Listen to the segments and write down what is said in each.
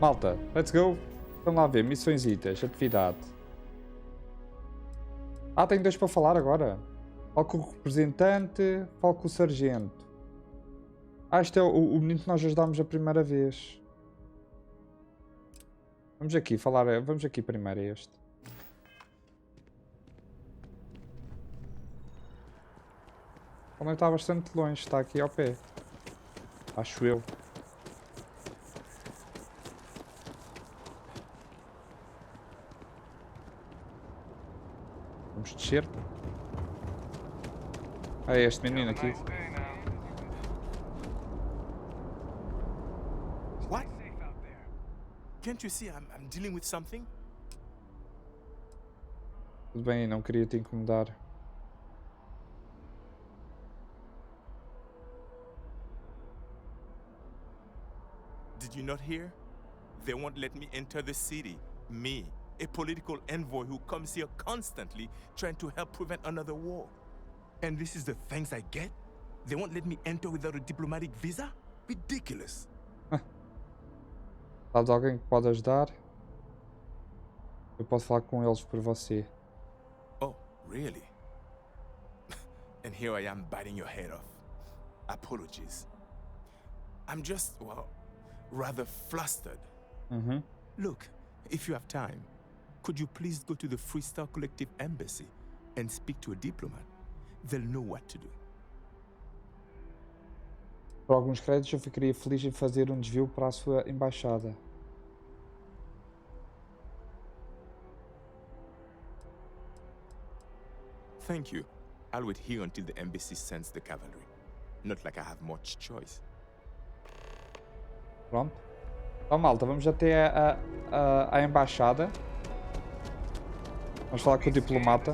Malta, let's go. Vamos lá ver, missõezitas, atividade. Ah, tenho 2 para falar agora. Falo com o representante, falo com o sargento. Ah, este é o menino que nós ajudámos a primeira vez. Vamos aqui falar, vamos aqui primeiro a este. Também está bastante longe, está aqui ao pé. Acho eu. Vamos descer. Ah, é este menino aqui. What? Can't you see I'm dealing with something? Tudo bem, não queria te incomodar. Did you not hear? They won't let me enter the city. Me, a political envoy who comes here constantly trying to help prevent another war. And this is the thanks I get? They won't let me enter without a diplomatic visa? Ridiculous. Sabes alguém que pode ajudar? Eu posso falar com eles por você. Oh, really? And here I am biting your head off. Apologies. I'm just, well, rather flustered. Look, if you have time, could you please go to the Freestar Collective Embassy and speak to a diplomat? They'll know what to do. Por alguns créditos eu ficaria feliz em fazer um desvio para a sua embaixada. Thank you. I'll wait here until the embassy sends the cavalry. Not like I have much choice. Pronto. Então, malta, vamos até a embaixada. Vamos falar com o diplomata.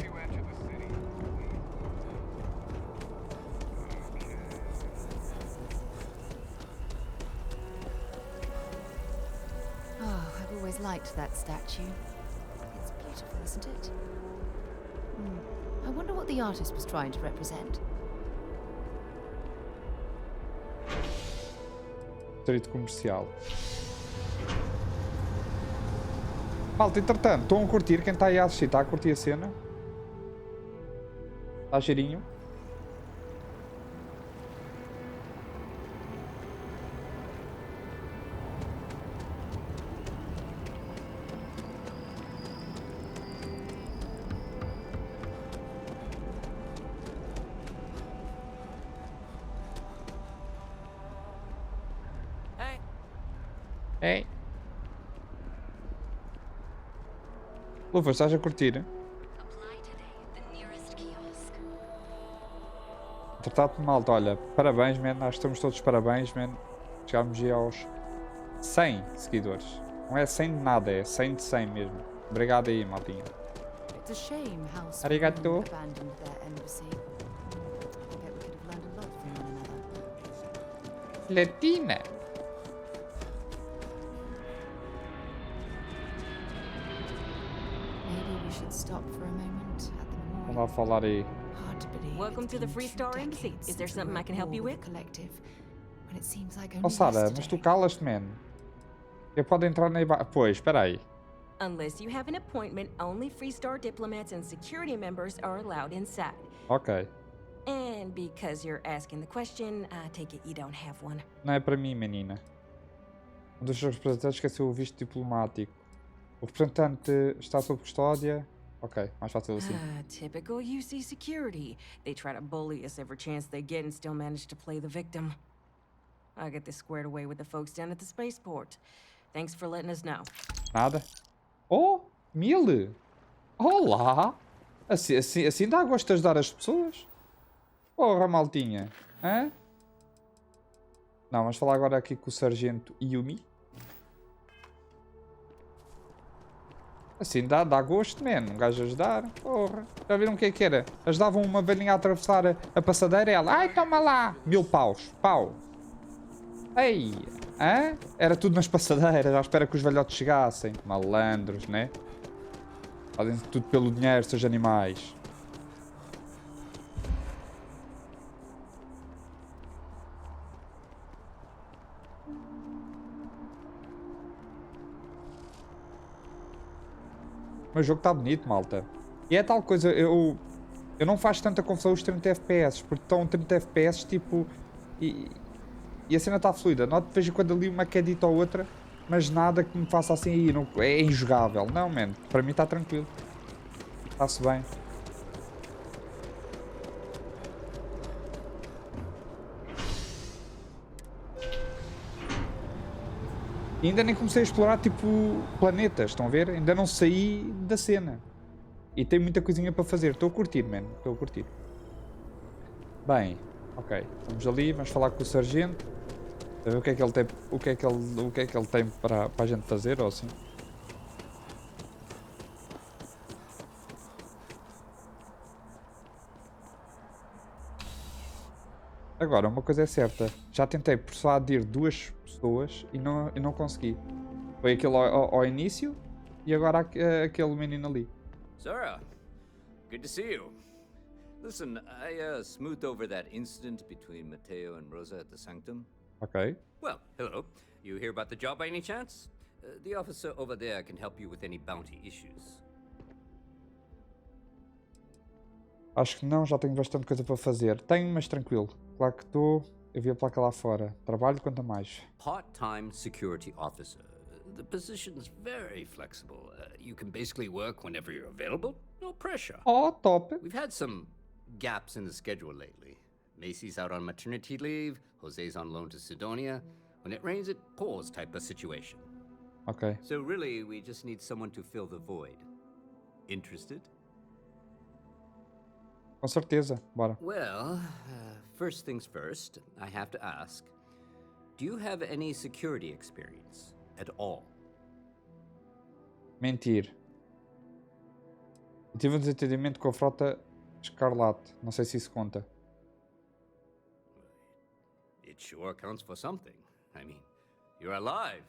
Oh, I've always liked that statue. It's beautiful, isn't it? I wonder what the artist was trying to represent. Distrito comercial. Malta, entretanto, estão a curtir? Quem está aí a assistir? Está a curtir a cena? Está girinho? Ei. Luva, estás a curtir? Entretanto, malta, olha, parabéns, man. Acho que estamos todos parabéns, man. Chegámos aí aos 100 seguidores. Não é 100 de nada, é 100 de 100 mesmo. Obrigado aí, maltinha. Arigato. Latina. Vamos lá falar aí. Welcome to the Freestar Embassy. Is there something I can help you with? Oh, Sara, mas tu calas-te, man. Eu posso entrar na... Pois, espera aí. Unless you have an appointment, only Freestar diplomats and security members are allowed inside. Ok. And because you're asking the question, I take it you don't have one. Não é para mim, menina. Um dos seus representantes esqueceu o visto diplomático. O representante está sob custódia. Ok, mais fácil assim. Typical UC security. They try to bully us every chance they get and still manage to play the victim. I'll get this squared away with the folks down at the spaceport. Thanks for letting us know. Nada. Oh, 1000! Olá! Assim dá gosto de ajudar as pessoas? Porra, maltinha. Hã? Não, vamos falar agora aqui com o sargento Yumi. Assim dá gosto, man. Um gajo ajudar. Porra. Já viram o que é que era? Ajudavam uma velhinha a atravessar a passadeira e ela... Ai, toma lá! 1000 paus. Pau. Ei. Hã? Era tudo nas passadeiras. À espera que os velhotes chegassem. Malandros, né? Fazem tudo pelo dinheiro, seus animais. Mas o jogo está bonito, malta. E é tal coisa, eu não faço tanta confusão os 30 FPS, porque estão 30 FPS tipo. E a cena está fluida. Noto de vez em quando ali uma quedita ou outra, mas nada que me faça assim, não, é injogável. Não, mano, para mim está tranquilo. Está-se bem. E ainda nem comecei a explorar tipo planetas, estão a ver? Ainda não saí da cena. E tem muita coisinha para fazer. Estou a curtir, mano. Estou a curtir. Bem, ok. Vamos ali, vamos falar com o sargento. A ver o que é que ele tem, o que é que ele tem para a gente fazer, ou assim. Agora, uma coisa é certa. Já tentei persuadir 2 pessoas e não consegui. Foi aquele ao início e agora aquele menino ali. Zara, good to see you. Listen, I smoothed over that incident between Matteo and Rosa at the Sanctum. Ok. Well, hello. You hear about the job by any chance? The officer over there can help you with any bounty issues. Acho que não, já tenho bastante coisa para fazer. Tenho, mas tranquilo. Claro que estou. Eu vi a placa lá fora. Trabalho quanto a mais. Part-time security officer. The position's very flexible. You can basically work whenever you're available. No pressure. Oh, top. We've had some gaps in the schedule lately. Macy's out on maternity leave. Jose's on loan to Sidonia. When it rains, it pours type of situation. Ok. So really, we just need someone to fill the void. Interested? Com certeza. Bora. Well, first things first, I have to ask, do you have any security experience at all? Mentir. Eu tive um desentendimento com a frota Escarlate. Não sei se isso conta. It sure counts for something. I mean, you're alive.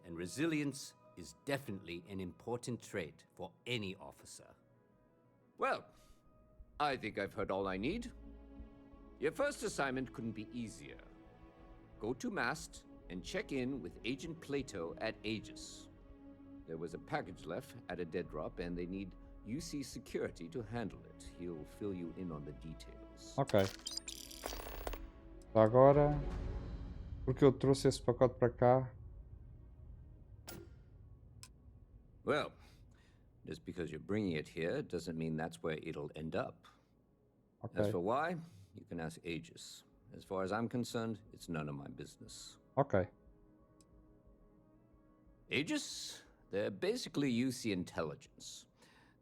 And resilience is definitely an important trait for any officer. Well, I think I've heard all I need. Your first assignment couldn't be easier. Go to Mast and check in with Agent Plato at Aegis. There was a package left at a dead drop and they need UC security to handle it. He'll fill you in on the details. Ok. Agora, porque eu trouxe esse pacote para cá? Well, just because you're bringing it here doesn't mean that's where it'll end up. Ok. As for why, you can ask Aegis. As far as I'm concerned, it's none of my business. Ok. Aegis? They're basically UC intelligence.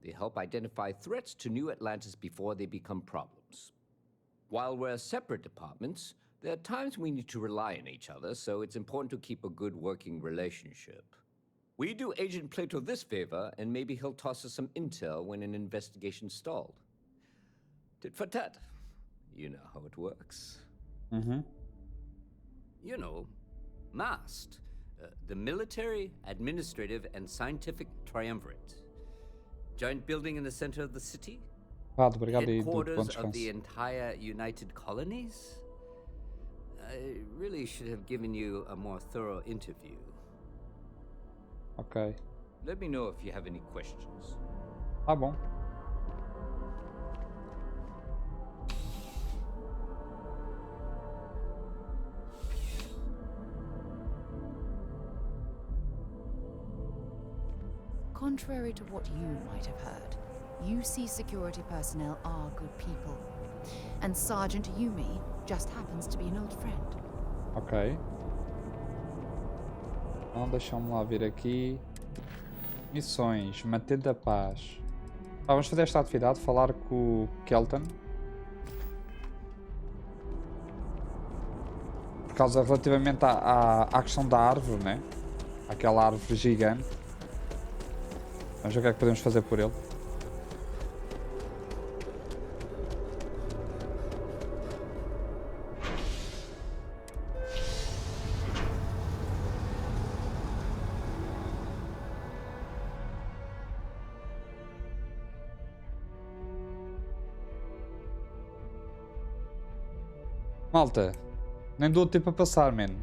They help identify threats to New Atlantis before they become problems. While we're separate departments, there are times we need to rely on each other, so it's important to keep a good working relationship. We do Agent Plato this favor, and maybe he'll toss us some intel when an investigation stalled. Tit for tat. You know how it works. Uhum. You know, MAST, the Military, Administrative, and Scientific Triumvirate. Giant building in the center of the city? Obrigado aí do Headquarters ponto of the de entire United Colonies? I really should have given you a more thorough interview. Ok. Let me know if you have any questions. Tá bom. Contrary to what you might have heard, UC security personnel are good people. And Sergeant Yumi just happens to be an old friend. Ok. Então deixa-me lá ver aqui. Missões. Mantendo a paz. Vamos fazer esta atividade. Falar com o Kelton. Por causa relativamente à questão da árvore, né? Aquela árvore gigante. Vamos ver o que é que podemos fazer por ele. Malta, nem dou tempo a passar, mano.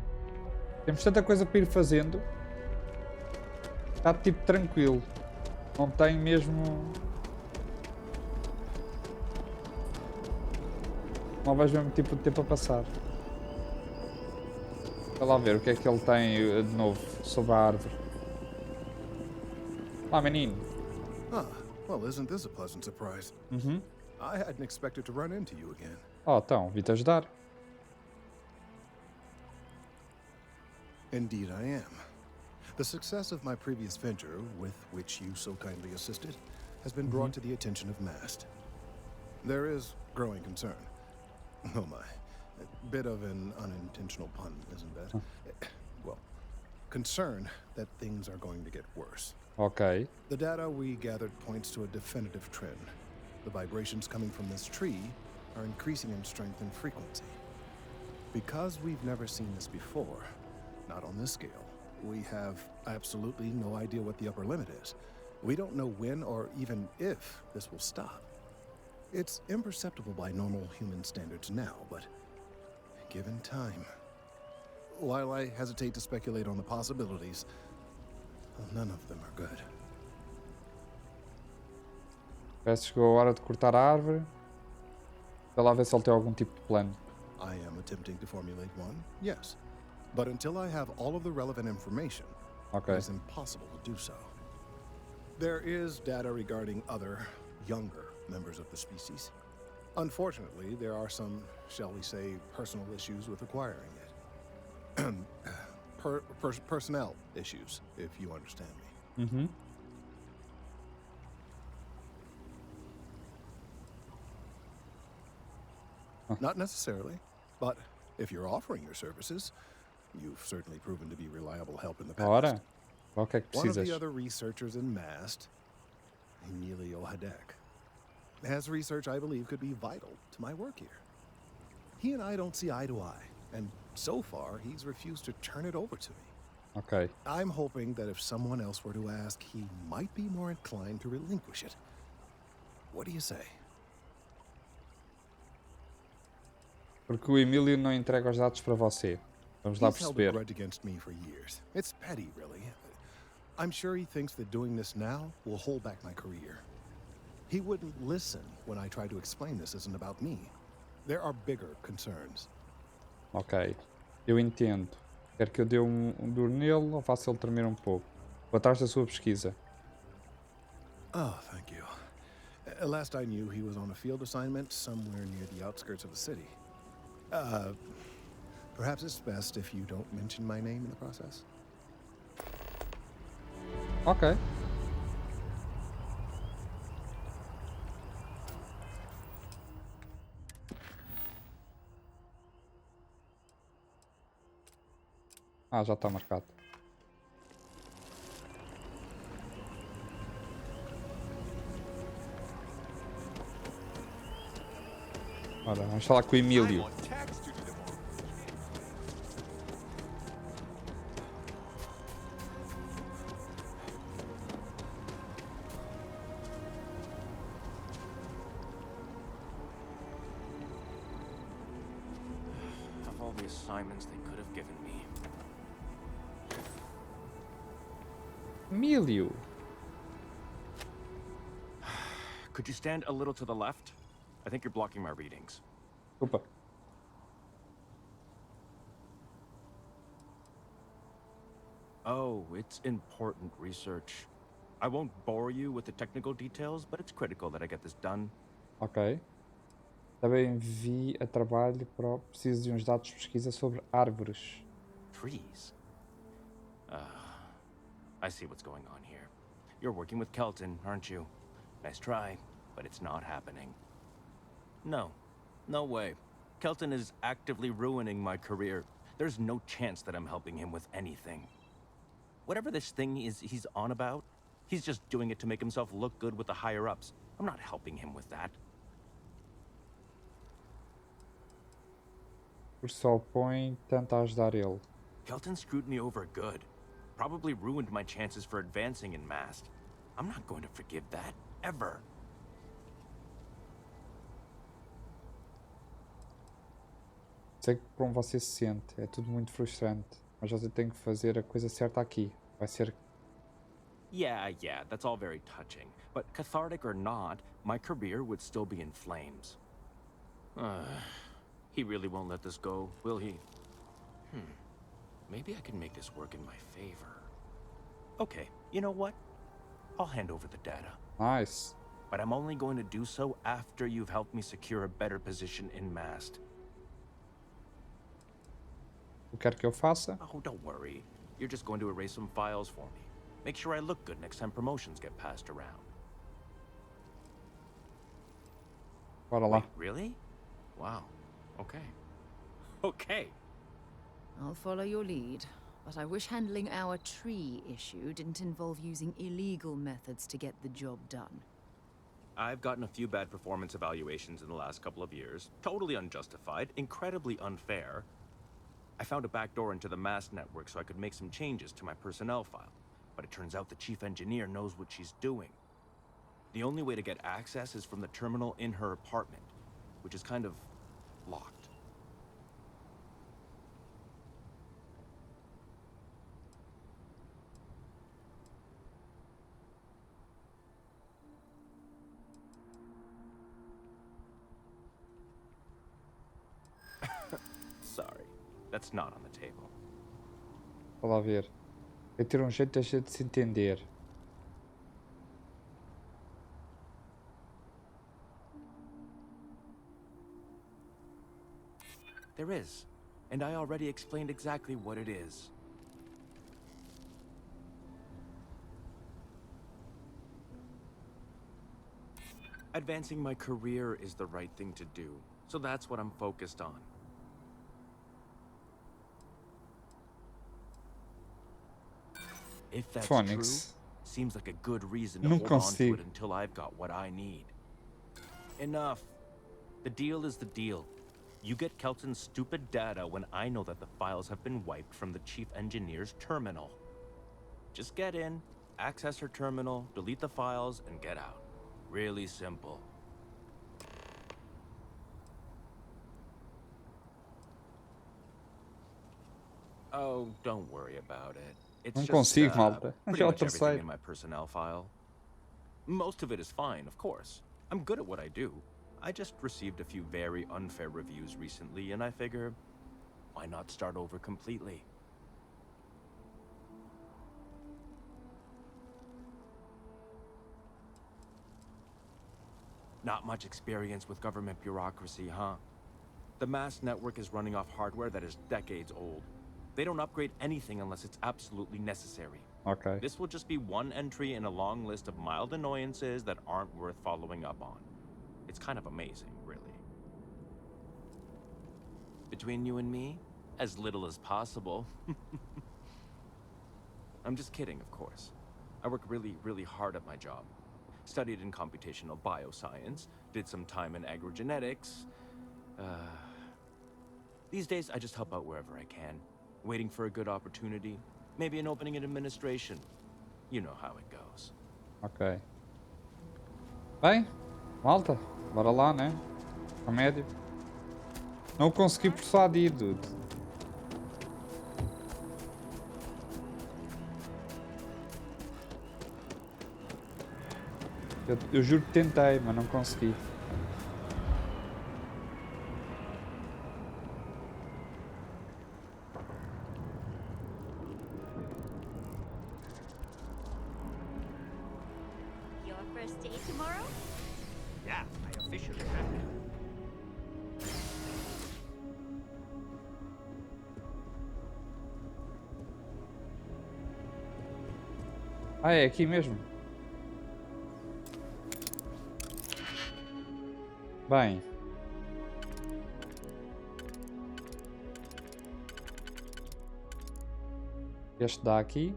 Temos tanta coisa para ir fazendo. Está tipo tranquilo. Não tem mesmo... Não vejo mesmo tipo de tempo a passar. Vai lá ver o que é que ele tem de novo sobre a árvore. Lá, menino. Ah, well, isn't this a pleasant surprise? Uhum. I hadn't expected to run into you again. Oh, então, vim-te ajudar. Indeed I am. The success of my previous venture, with which you so kindly assisted, has been brought to the attention of MAST. There is growing concern. Oh my. A bit of an unintentional pun, isn't that? Well, concern that things are going to get worse. Ok. The data we gathered points to a definitive trend. The vibrations coming from this tree are increasing in strength and frequency. Because we've never seen this before, not on this scale, we have absolutely no idea what the upper limit is. We don't know when or even if this will stop. It's imperceptible by normal human standards now, but given time. While I hesitate to speculate on the possibilities, well, none of them are good. Parece que chegou a hora de cortar a árvore. Vai lá ver se ele tem algum tipo de plano. I am attempting to formulate one, yes. But until I have all of the relevant information, Ok. it is impossible to do so. There is data regarding other, younger members of the species. Unfortunately, there are some, shall we say, personal issues with acquiring it. Personnel issues, if you understand me. Uhum. Not necessarily, but if you're offering your services, you've certainly proven to be reliable help in the past. Ora. O que é que One of precisas? the other researchers in MAST, Emilio Hadek, has research I believe could be vital to my work here. He and I don't see eye to eye, and so far he's refused to turn it over to me. Ok. I'm hoping that if someone else were to ask, he might be more inclined to relinquish it. What do you say? Porque o Emílio não entrega os dados para você. Vamos lá He's held a perceber. grudge against me for years. It's petty, really. I'm sure he thinks that doing this now will hold back my career. He wouldn't listen when I tried to explain this isn't about me. There are bigger concerns. Ok. Eu entendo. Quer que eu dê um duro nele ou faça ele tremer um pouco? Vou atrás da sua pesquisa. Oh, thank you. Last I knew, he was on a field assignment somewhere near the outskirts of the city. Perhaps it's best if you don't mention my name in the process. Ok. Ah, já está marcado. Ora, vamos falar com o Emílio. Of all the assignments they could have given me. Emílio! Could you stand a little to the left? I think you're blocking my readings. Opa. Oh, it's important research. I won't bore you with the technical details, but it's critical that I get this done. Ok. Também vi a trabalho para o... Preciso de uns dados de pesquisa sobre árvores. Trees? I see what's going on here. You're working with Kelton, aren't you? Nice try, but it's not happening. No. No way. Kelton is actively ruining my career. There's no chance that I'm helping him with anything. Whatever this thing is he's on about, he's just doing it to make himself look good with the higher-ups. I'm not helping him with that. Por só põe tanto a ajudar ele. Kelton screwed me over good. Probably ruined my chances for advancing in MAST. I'm not going to forgive that, ever. Sei como você se sente. É tudo muito frustrante. Mas você tem que fazer a coisa certa aqui. Vai ser... Yeah, that's all very touching. But cathartic or not, my career would still be in flames. He really won't let this go, will he? Maybe I can make this work in my favor. Okay, you know what? I'll hand over the data. Nice. But I'm only going to do so after you've helped me secure a better position in Mast. O que quer que eu faça? Oh, don't worry. You're just going to erase some files for me. Make sure I look good next time promotions get passed around. Bora lá. Wait, really? Wow. Okay. Okay. I'll follow your lead, but I wish handling our tree issue didn't involve using illegal methods to get the job done. I've gotten a few bad performance evaluations in the last couple of years. Totally unjustified, incredibly unfair. I found a backdoor into the Mast network so I could make some changes to my personnel file. But it turns out the chief engineer knows what she's doing. The only way to get access is from the terminal in her apartment, which is kind of locked. Sorry, that's not on the table. Vou lá ver. Vai ter um jeito da gente se entender. There is, and I already explained exactly what it is. Advancing my career is the right thing to do, so that's what I'm focused on. If that's Phonics. true, seems like a good reason to Não hold on to consigo. it until I've got what I need. Enough. The deal is the deal. You get Kelton's stupid data when I know that the files have been wiped from the chief engineer's terminal. Just get in, access her terminal, delete the files, and get out. Really simple. Oh, don't worry about it. It's Não just, consigo, malta. pretty Já o much everything terceiro. in my personnel file. Most of it is fine, of course. I'm good at what I do. I just received a few very unfair reviews recently, and I figure, why not start over completely? Not much experience with government bureaucracy, huh? The Mast network is running off hardware that is decades old. They don't upgrade anything unless it's absolutely necessary. Ok. This will just be one entry in a long list of mild annoyances that aren't worth following up on. It's kind of amazing, really. Between you and me, as little as possible. I'm just kidding, of course. I work really, really hard at my job. Studied in computational bioscience, did some time in agrogenetics. These days, I just help out wherever I can. Waiting for a good opportunity. Maybe an opening in administration. You know how it goes. Ok. Bem, malta. Bora lá, né? Remédio. Não consegui persuadir, dude. Eu juro que tentei, mas não consegui. Your first day tomorrow? Yeah, I officially have it. Ah, é aqui mesmo. Bem. Este dá aqui.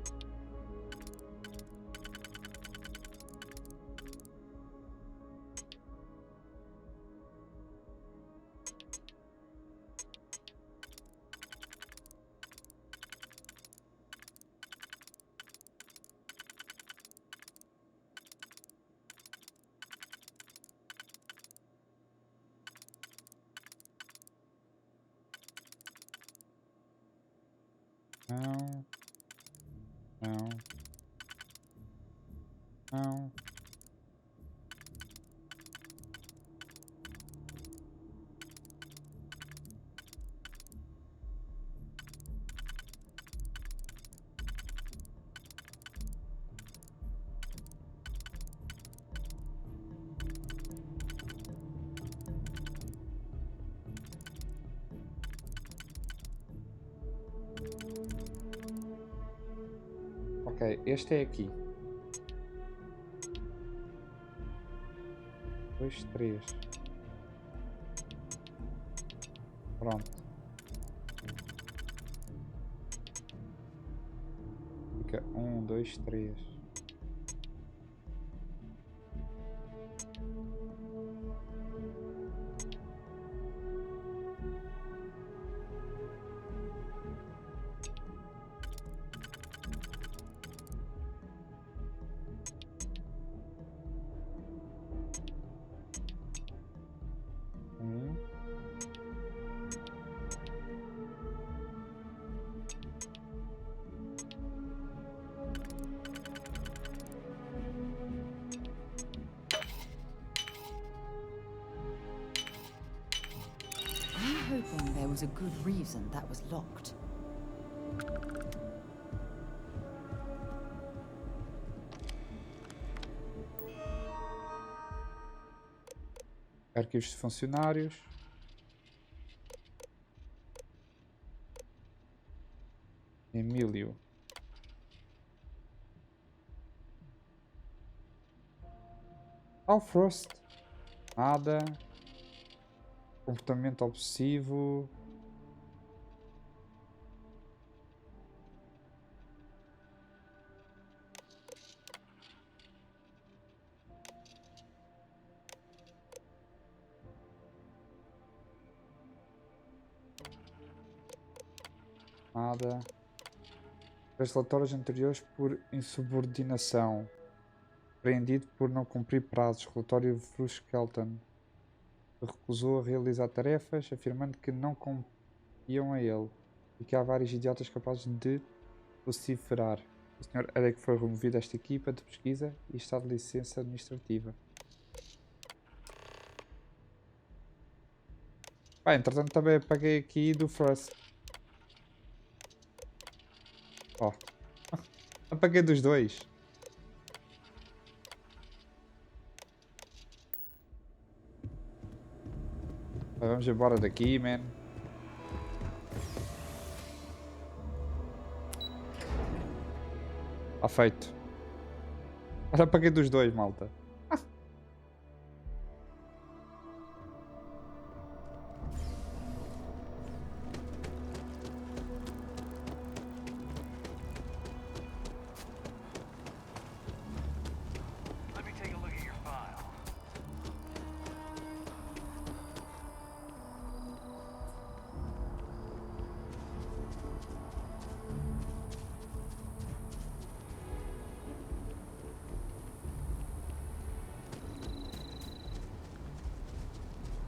Não. Não. Não. Ok, este é aqui. 2, 3. Pronto. Fica 1, 2, 3. I'm hoping there was a good reason that was locked. Arquivos de funcionários. Emílio. Frost. Nada. Comportamento obsessivo. Nada. 3 relatórios anteriores por insubordinação. Prendido por não cumprir prazos. Relatório Fruskelton. Recusou a realizar tarefas, afirmando que não confiam a ele e que há vários idiotas capazes de vociferar. O Sr. Eric foi removido desta equipa de pesquisa e está de licença administrativa. Pá, entretanto também apaguei aqui do First. Ó. Apaguei dos dois. Vamos embora daqui, man. Está feito. Olha, apaguei dos dois, malta.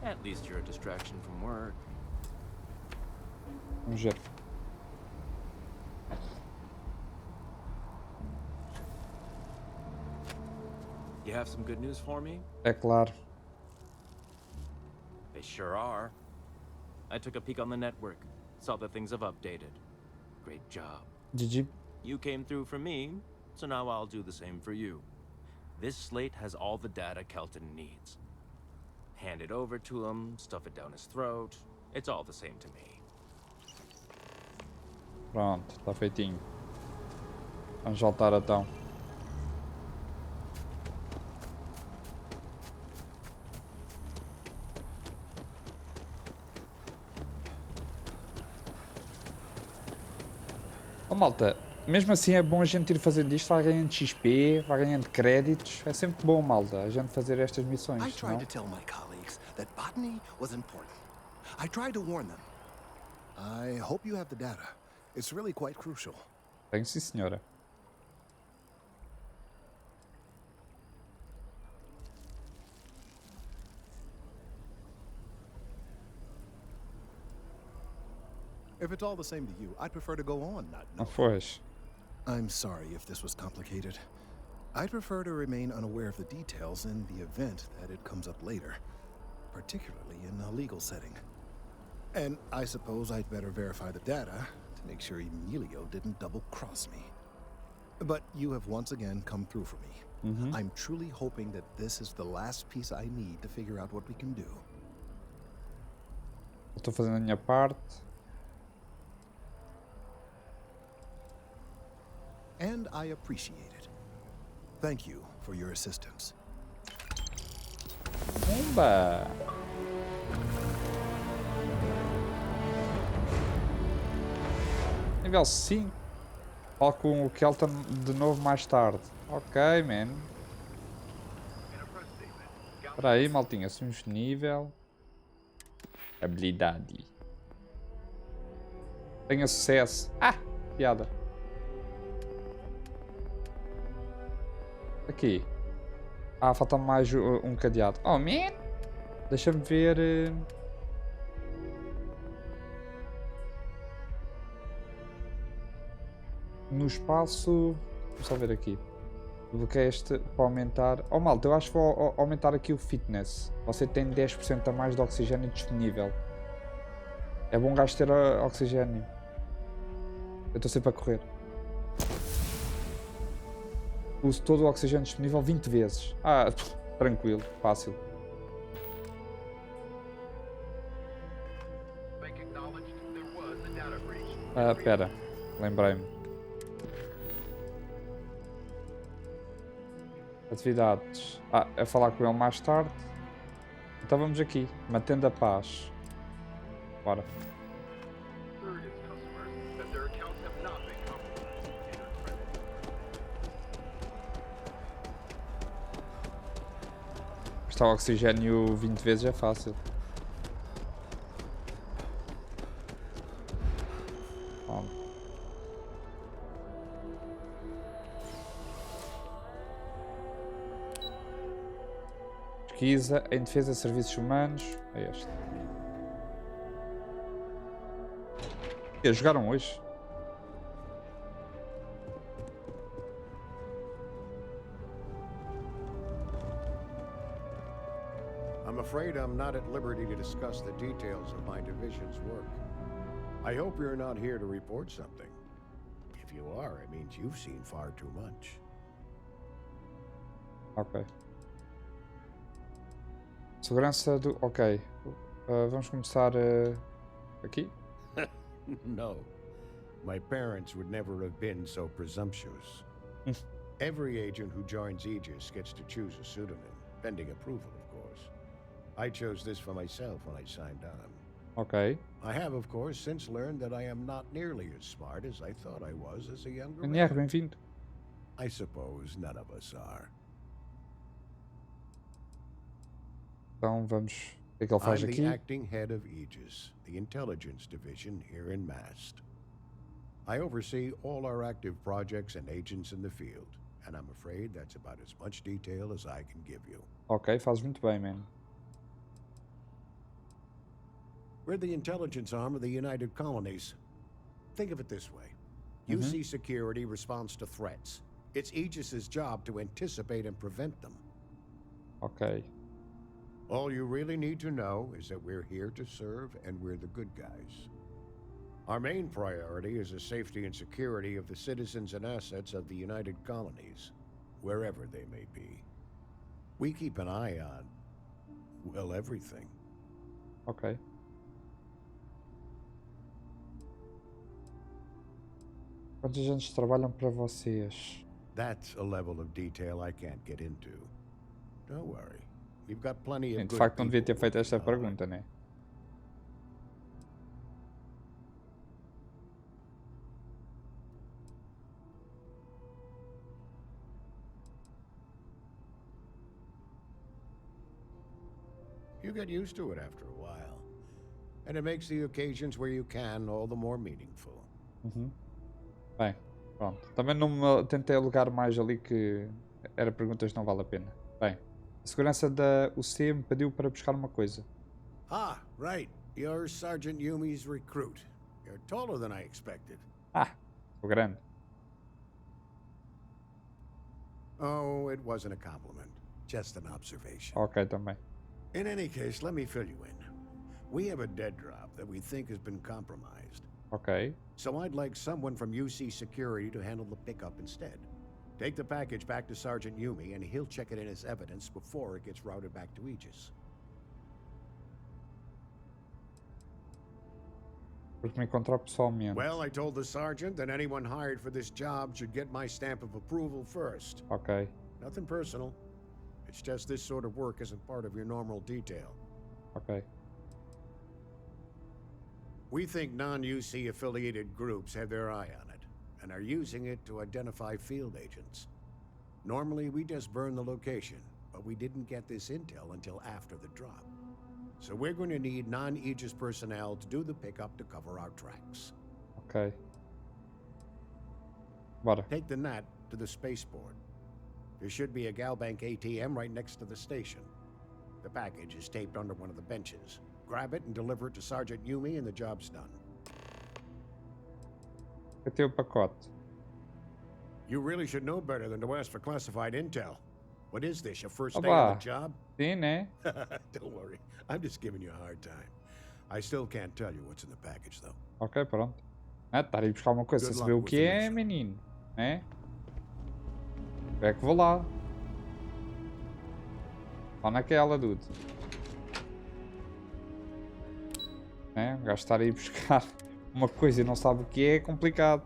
At least you're a distraction from work. Vamos ver. You have some good news for me? É claro. They sure are. I took a peek on the network, saw that things have updated. Great job. GG. You came through for me, so now I'll do the same for you. This slate has all the data Kelton needs. Hand it over to him, stuff it down his throat. It's all the same to me. Pronto, está feitinho. Vamos voltar então. Oh, malta, mesmo assim é bom a gente ir fazendo isto, vai ganhando XP, vai ganhando créditos. É sempre bom, malta, a gente fazer estas missões. I tried to tell my colleagues that botany was important. I tried to warn them. I hope you have the data. It's really quite crucial. Tenho sim, senhora. If it's all the same to you, I'd prefer to go on, not Não know. foste? I'm sorry if this was complicated. I'd prefer to remain unaware of the details in the event that it comes up later, particularly in a legal setting. And I suppose I'd better verify the data to make sure Emilio didn't double-cross me. But you have once again come through for me. I'm truly hoping that this is the last piece I need to figure out what we can do. Estou fazendo a minha parte. And I appreciate it. Thank you for your assistance. Pumba! Nível 5. Falo com o Kelton de novo mais tarde. Ok, man. Espera aí, maltinha. Assumimos nível. Habilidade. Tenha sucesso. Ah! Piada. Aqui. Ah, falta mais um cadeado. Oh, man! Deixa-me ver... No espaço... Vou só ver aqui. Bloqueia este para aumentar... Oh, malta, eu acho que vou aumentar aqui o fitness. Você tem 10% a mais de oxigênio disponível. É bom gajo ter oxigênio. Eu estou sempre a correr. Uso todo o oxigênio disponível 20 vezes. Ah, tranquilo, fácil. Ah, pera. Lembrei-me. Atividades. Ah, é falar com ele mais tarde. Então vamos aqui. Mantendo a paz. Bora. Está o oxigênio 20 vezes é fácil. Vamos. Pesquisa em defesa de serviços humanos. É este. E jogaram hoje? I'm afraid I'm not at liberty to discuss the details of my division's work. I hope you're not here to report something. If you are, it means you've seen far too much. Ok. Segurança do... Ok. Vamos começar aqui. No. My parents would never have been so presumptuous. Every agent who joins Aegis gets to choose a pseudonym, pending approval, of course. I chose this for myself when I signed on. Ok. I have, of course, since learned that I am not nearly as smart as I thought I was as a younger NR, man. bem-vindo. I suppose none of us are. Então vamos... O que é que ele faz I'm aqui? the acting head of Aegis, the intelligence division here in Mast. I oversee all our active projects and agents in the field, and I'm afraid that's about as much detail as I can give you. Ok, faz muito bem, man. We're the intelligence arm of the United Colonies. Think of it this way. UC security responds to threats. It's Aegis's job to anticipate and prevent them. Ok. All you really need to know is that we're here to serve and we're the good guys. Our main priority is the safety and security of the citizens and assets of the United Colonies, wherever they may be. We keep an eye on, well, everything. Ok. Quantos anos trabalham para vocês? That's a level of detail I can't get into. Don't worry. We've got plenty of De good facto não devia ter people feito esta working on it. pergunta, né? You get used to it after a while. And it makes the occasions where you can all the more meaningful. Bem, pronto. Também não me tentei alugar mais ali que era perguntas que não vale a pena. Bem, a segurança da UC me pediu para buscar uma coisa. Ah, right. You're Sergeant Yumi's recruit. You're taller than I expected. Ah, sou grande. Oh, it wasn't a compliment. Just an observation. Ok, também. In any case, let me fill you in. We have a dead drop that we think has been compromised. Ok. So I'd like someone from UC Security to handle the pickup instead. Take the package back to Sergeant Yumi, and he'll check it in as evidence before it gets routed back to Aegis. Porque me encontrar pessoalmente. Well, I told the sergeant that anyone hired for this job should get my stamp of approval first. Ok. Nothing personal. It's just this sort of work isn't part of your normal detail. Ok. We think non-UC affiliated groups have their eye on it and are using it to identify field agents. Normally, we just burn the location, but we didn't get this intel until after the drop. So we're going to need non-Aegis personnel to do the pickup to cover our tracks. Ok. Bora. Take the NAT to the spaceport. There should be a Galbank ATM right next to the station. The package is taped under one of the benches. Grab it and deliver it to Sergeant Yumi and the job's done. Cadê o pacote? You really should know better than to ask for classified intel. What is this, your first day Opa. on the job? Sim, né? Don't worry, I'm just giving you a hard time. I still can't tell you what's in the package, though. Ok, pronto. Estar aí buscar uma coisa sem Good saber o luck que with the é, mission. menino. Né? É que vou lá. Lá naquela, dude. Né? Um gajo estar aí buscar uma coisa e não sabe o que é complicado.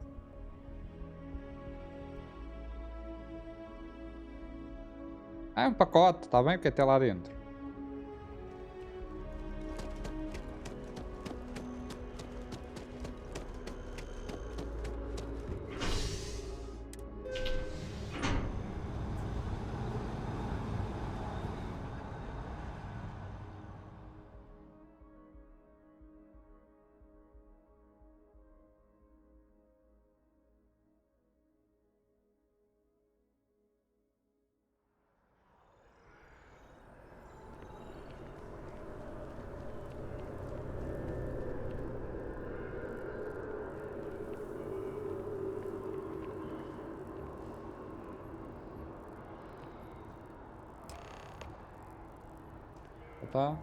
Ah, é um pacote, está bem? Porque até lá dentro. Tá?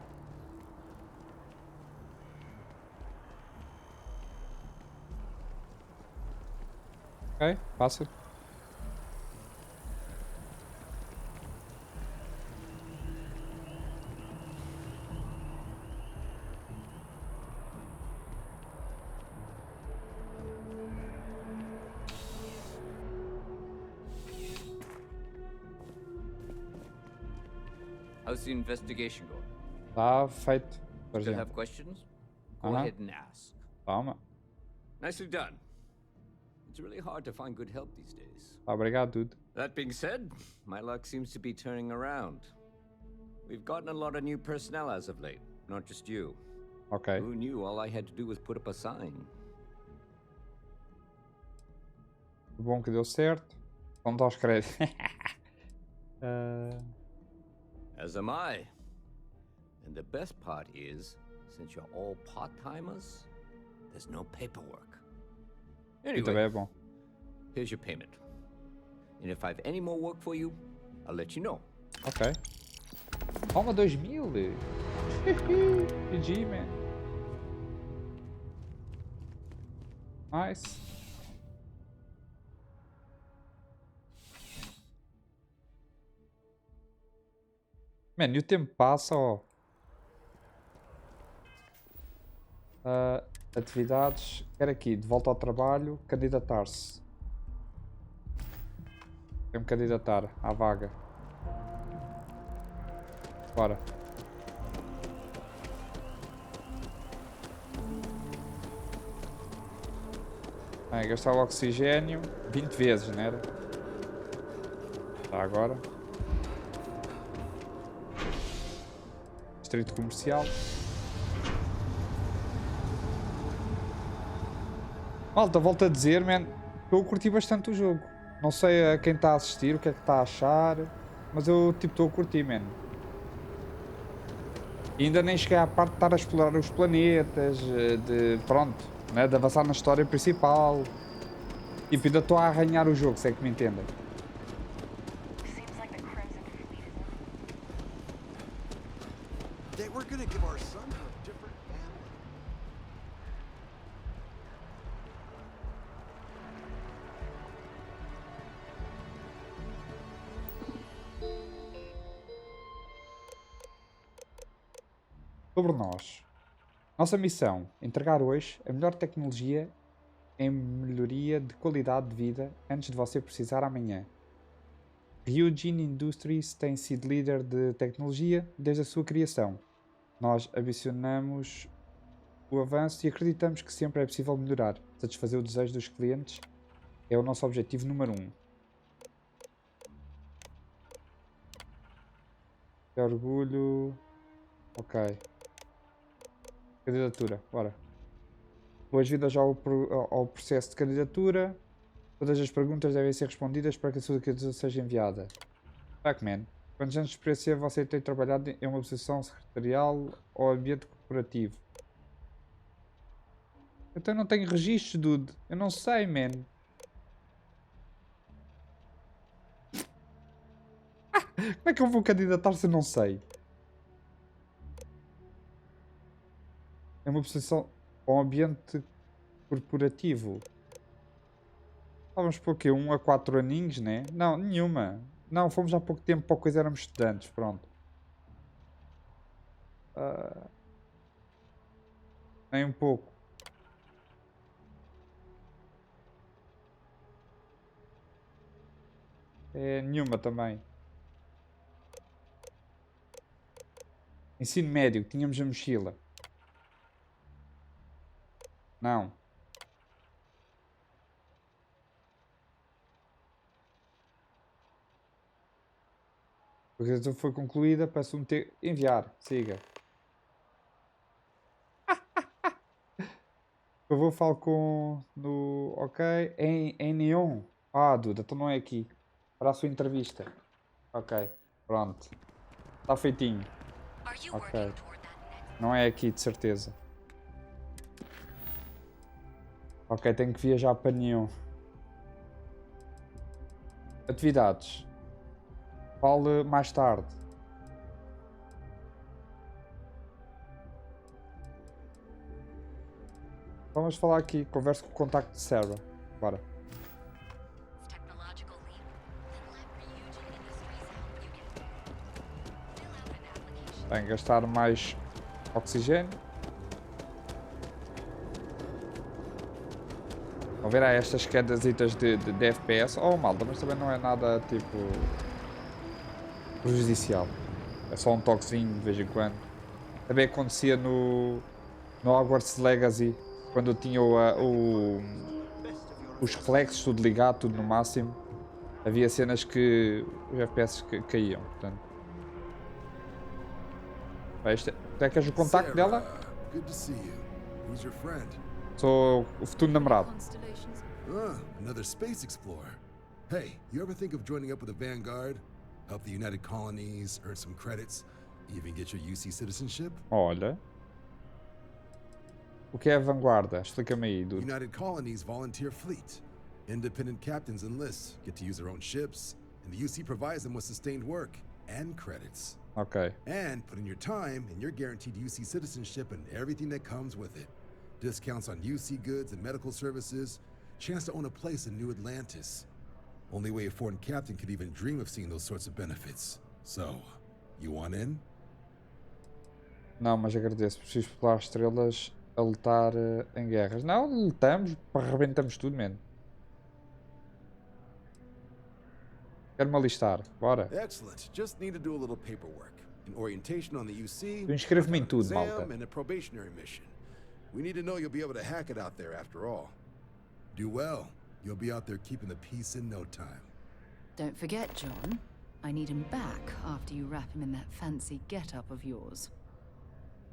Ok, fácil. How's the investigation going? Tá feito. Por Still exemplo. have questions? Go Uh-huh. ahead and ask. Toma. Nicely done. It's really hard to find good help these days. Tá, obrigado, dude. That being said, my luck seems to be turning around. We've gotten a lot of new personnel as of late, not just you. Ok. Who knew all I had to do was put up a sign? Que bom que deu certo. Vamos dar os créditos. As am I. And the best part is, since you're all part-timers, there's no paperwork. E também é bom. Here's your payment. And if I have any more work for you, I'll let you know. Ok. Toma 2000. GG, man. Nice. Mano, e o tempo passa, ó. Atividades. Quero aqui, de volta ao trabalho, candidatar-se. Tem-me candidatar à vaga. Bora. Bem, gastar o oxigênio 20 vezes, não era? Tá, agora. Distrito comercial. Malta, volto a dizer, man, eu curti bastante o jogo. Não sei a quem está a assistir, o que é que está a achar, mas eu tipo estou a curtir, man. E ainda nem cheguei à parte de estar a explorar os planetas, de pronto, né, de avançar na história principal. Tipo, ainda estou a arranhar o jogo, se é que me entendem. They were gonna give our son a different family. Sobre nós. Nossa missão: entregar hoje a melhor tecnologia em melhoria de qualidade de vida antes de você precisar amanhã. Ryujin Industries tem sido líder de tecnologia desde a sua criação. Nós ambicionamos o avanço e acreditamos que sempre é possível melhorar. Satisfazer o desejo dos clientes é o nosso objetivo número 1. Que orgulho. Ok. Candidatura, bora. Boas-vindas ao processo de candidatura. Todas as perguntas devem ser respondidas para que a sua candidatura seja enviada. Pac-Man, quantos anos de experiência você tem trabalhado em uma posição secretarial ou ambiente corporativo? Então eu não tenho registros, dude. Eu não sei, man. Como é que eu vou candidatar se eu não sei? É uma posição ou ambiente corporativo. Vamos por quê? 1 a 4 aninhos, né? Não, nenhuma. Não, fomos há pouco tempo para a coisa, éramos estudantes, pronto. Nem um pouco. É nenhuma também. Ensino médio, tínhamos a mochila. Não. A realização foi concluída para submeter. Enviar. Siga. Por favor, falo com. No. Ok. Em neon. Ah, Duda, então não é aqui. Para a sua entrevista. Ok. Pronto. Está feitinho. Ok. Não é aqui, de certeza. Ok, tenho que viajar para neon. Atividades. Fale mais tarde. Vamos falar aqui. Converso com o contacto de Sarah. Bora. Tem que gastar mais oxigênio. Vão ver aí estas quedasitas de FPS. Oh, malta, mas também não é nada tipo prejudicial. É só um toquezinho de vez em quando. Também acontecia no Hogwarts Legacy, quando eu tinha os reflexos tudo ligado, tudo no máximo. Havia cenas que os FPS caíam. Portanto. Este é que és o contacto dela? Good to see you. Who's your friend? Sou o futuro namorado. Another space explorer. Hey, you ever think of joining up with the Vanguard? Help the United Colonies, earn some credits, even get your UC citizenship? Olha. O que é a vanguarda? Explica-me aí, dude. United Colonies volunteer fleet. Independent captains enlist, get to use their own ships, and the UC provides them with sustained work and credits. Ok. And put in your time, and you're guaranteed UC citizenship and everything that comes with it. Discounts on UC goods and medical services, chance to own a place in New Atlantis. Only way a foreign captain could even dream of seeing those sorts of benefits. So, you want in? Não, mas agradeço. Preciso explorar estrelas a lutar em guerras. Não, lutamos, arrebentamos tudo, mano. Quero-me alistar. Bora. Excellent. Just need to do a little paperwork. An orientation on the UC. Eu inscrevo-me em tudo, malta. And a probationary mission. We need to know you'll be able to hack it out there after all. Do well. You'll be out there keeping the peace in no time. Don't forget, John. I need him back after you wrap him in that fancy get-up of yours.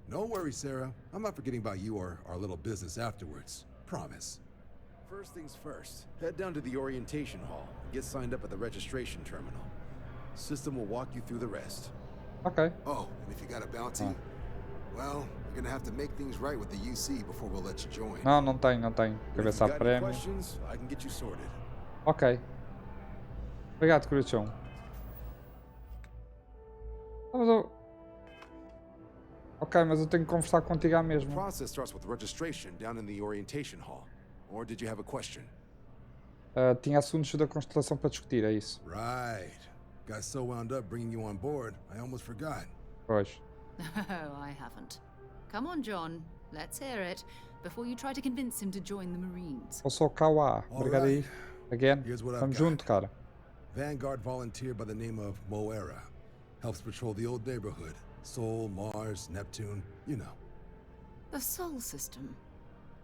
No worries, Sarah. I'm not forgetting about you or our little business afterwards. Promise. First things first, head down to the orientation hall and get signed up at the registration terminal. System will walk you through the rest. Ok. Oh, and if you got a bounty, well, you're gonna have to make things right with the UC before we'll let you join. Não, não tenho, não tenho. Cabeça a prémio. Questions, I can get you sorted. Ok. Obrigado, Cruchão. Vamos ao... Ok, mas eu tenho que conversar contigo à The mesma. process starts with registration down in the orientation hall. Or did you have a question? Tinha assuntos da constelação para discutir, é isso. Right. Got so wound up bringing you on board, I almost forgot. Pois. Oh, I haven't. Come on, John. Let's hear it before you try to convince him to join the Marines. Eu sou Kawa. Obrigado aí. Again. Here's what I've Vamos got. junto, cara. Vanguard volunteer by the name of Moera. Helps patrol the old neighborhood. Sol, Mars, Neptune, you know. The Sol System.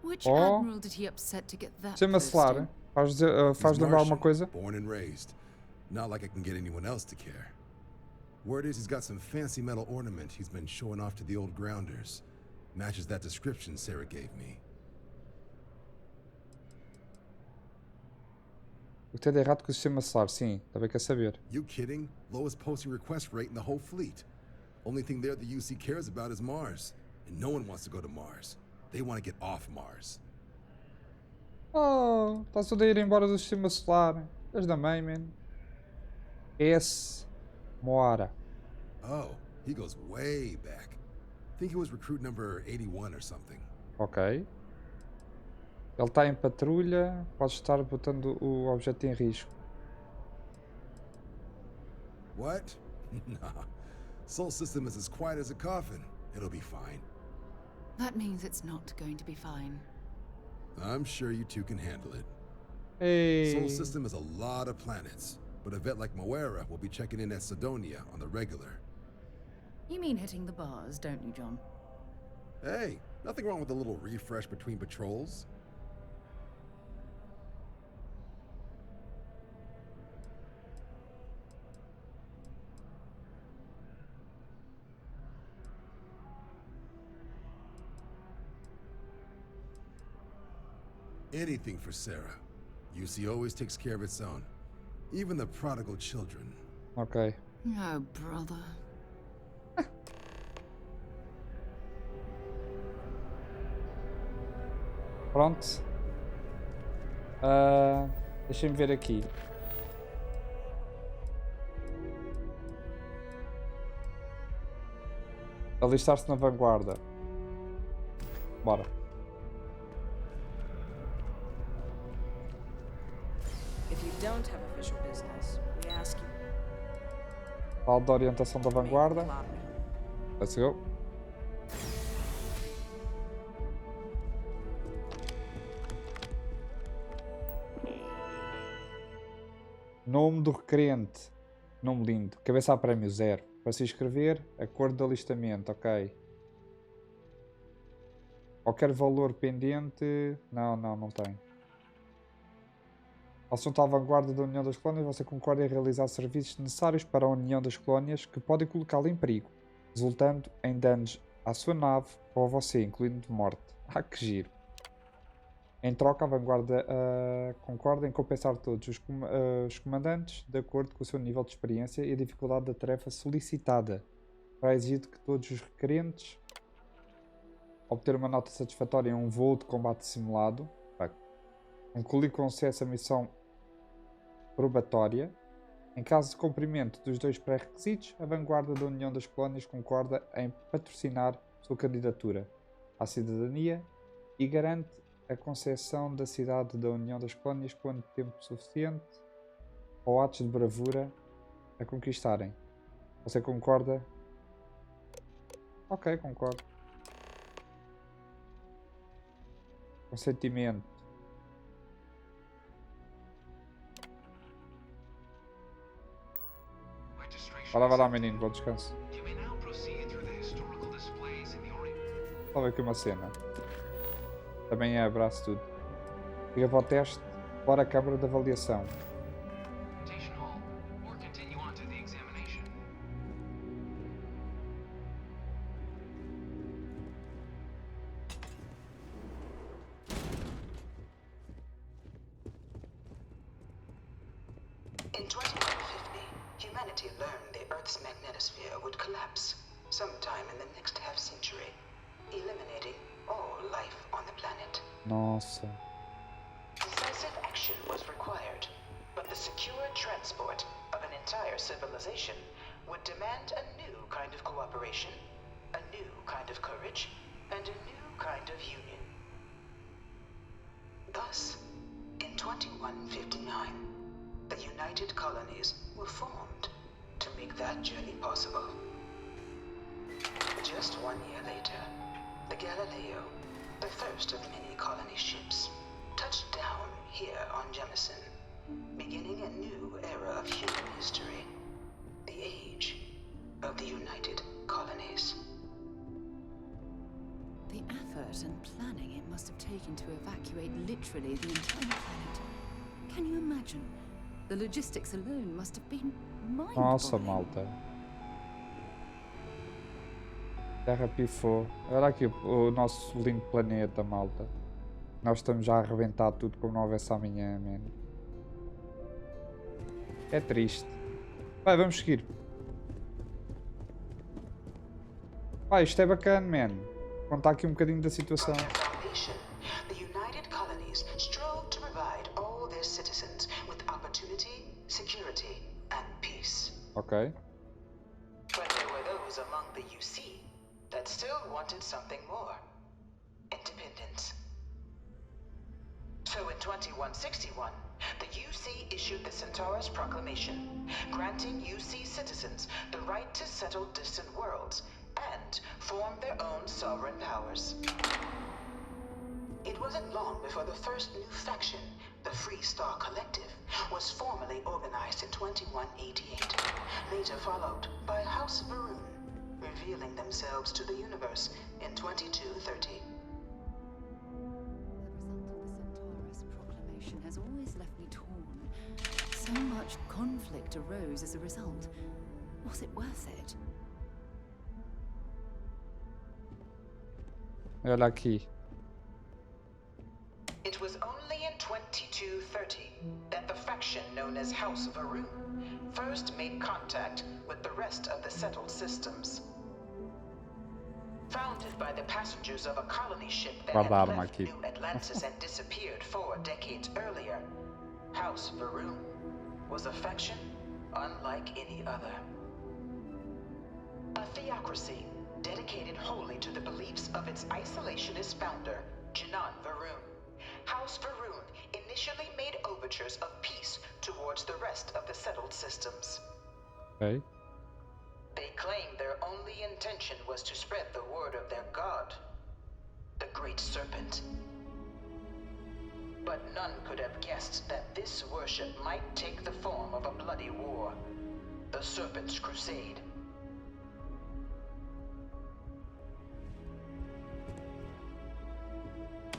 Which Oh. admiral did he upset to get that Chama Solar. posting? Faz He's lembrar alguma Martian, coisa? born and raised. Not like I can get anyone else to care. Word is he's got some fancy metal ornament he's been showing off to the old grounders. Matches that description Sarah gave me. O que tem de errado com o sistema solar? Sim, também quer saber. You kidding? Lowest posting request rate in the whole fleet. Only thing there the UC cares about is Mars. And no one wants to go to Mars. They want to get off Mars. Oh, está tudo a ir embora do sistema solar. Desde a mãe, man. Esse Moara. Oh, he goes way back. Think he was recruit number 81 or something. Ok. Ele está em patrulha. Pode estar botando o objeto em risco. What? Nah. Sol system is as quiet as a coffin. It'll be fine. That means it's not going to be fine. I'm sure you two can handle it. Ei. Sol system is a lot of planets, but a vet like Moera will be checking in at Sidonia on the regular. You mean hitting the bars, don't you, John? Hey, nothing wrong with a little refresh between patrols. Anything for Sarah. UC always takes care of its own. Even the prodigal children. Ok. Oh, brother. Pronto. Deixa-me ver aqui. Alistar-se na vanguarda. Bora. If you don't have official business, we ask you. Falo da orientação da vanguarda. Let's go. Nome do requerente. Nome lindo. Cabeça a prémio 0. Para se inscrever, acordo de alistamento. Ok. Qualquer valor pendente. Não tem. Assunto à vanguarda da União das Colónias, você concorda em realizar serviços necessários para a União das Colónias que podem colocá-la em perigo, resultando em danos à sua nave ou a você, incluindo de morte. Ah, que giro. Em troca, a vanguarda concorda em compensar todos os comandantes de acordo com o seu nível de experiência e a dificuldade da tarefa solicitada. Para exigir que todos os requerentes obter uma nota satisfatória em um voo de combate simulado. Concluir com sucesso a missão probatória. Em caso de cumprimento dos dois pré-requisitos, a vanguarda da União das Colónias concorda em patrocinar sua candidatura à cidadania e garante a concessão da cidade da União das Colónias quando tempo suficiente ou atos de bravura a conquistarem. Você concorda? Ok, concordo. Consentimento. Vai lá, menino, bom descanso. Só ver aqui uma cena. Também é abraço tudo. Liga para o teste, bora a câmara de avaliação. In 2150, humanity learned the Earth's magnetosphere would collapse sometime in the next half-century, eliminating all life on the planet. Nossa. Decisive action was required, but the secure transport of an entire civilization would demand a new kind of cooperation, a new kind of courage, and a new kind of union. Thus, in 2159, the United Colonies were formed to make that journey possible. Just 1 year later, the Galileo, the first of many colony ships, touched down here on Jemison, beginning a new era of human history, the age of the United Colonies. The effort and planning it must have taken to evacuate literally the entire planet. Can you imagine? The logistics alone must have been mind-boggling. Nossa, malta. Terra pifou. Olha aqui o nosso lindo planeta, malta. Nós estamos já a arrebentar tudo como não houvesse amanhã, man. É triste. Vai, vamos seguir. Vai, isto é bacana, man. Contar aqui um bocadinho da situação. The United Colonies strove to provide all their citizens with opportunity, security, and peace. Ok. But there were those among the UC that still wanted something more. Independence. So in 2161, the UC issued the Centaurus Proclamation, granting UC citizens the right to settle distant worlds and form their own sovereign powers. It wasn't long before the first new faction, the Free Star Collective, was formally organized in 2188, later followed by House Varun, revealing themselves to the universe in 2230. The result of the Centaurus Proclamation has always left me torn. So much conflict arose as a result. Was it worth it? Olha aqui. It was only in 2230 that the faction known as House Varun first made contact with the rest of the settled systems. Founded by the passengers of a colony ship that had left New Atlantis and disappeared 4 decades earlier, House Varun was a faction unlike any other. A theocracy dedicated wholly to the beliefs of its isolationist founder, Jinan Varun. House Varun initially made overtures of peace towards the rest of the settled systems. Okay. They claimed their only intention was to spread the word of their god, the Great Serpent. But none could have guessed that this worship might take the form of a bloody war, the Serpent's Crusade.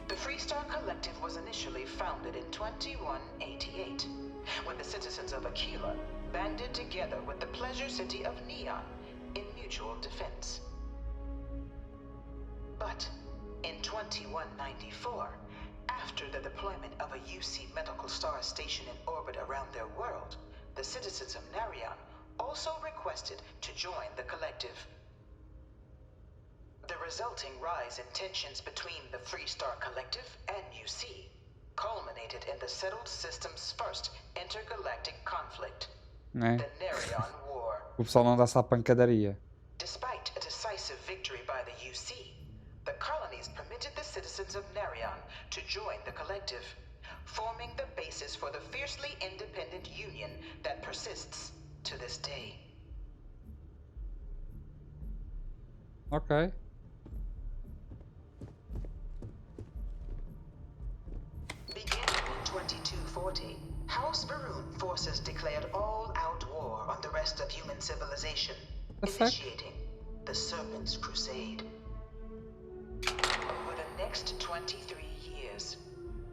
The Freestar Collective was initially founded in 2188, when the citizens of Aquila banded together with the pleasure city of Neon in mutual defense. But in 2194, after the deployment of a UC medical star station in orbit around their world, the citizens of Narion also requested to join the collective. The resulting rise in tensions between the Freestar Collective and UC culminated in the settled system's first intergalactic conflict, Né? the Narion War. O pessoal não dá-se à pancadaria. Despite a decisive victory by the UC, the colonies permitted the citizens of Narion to join the collective, forming the basis for the fiercely independent union that persists to this day. Ok. Beginning in 2240, House Varun forces declared all-out war on the rest of human civilization, initiating the Serpent's Crusade. Over the next 23 years,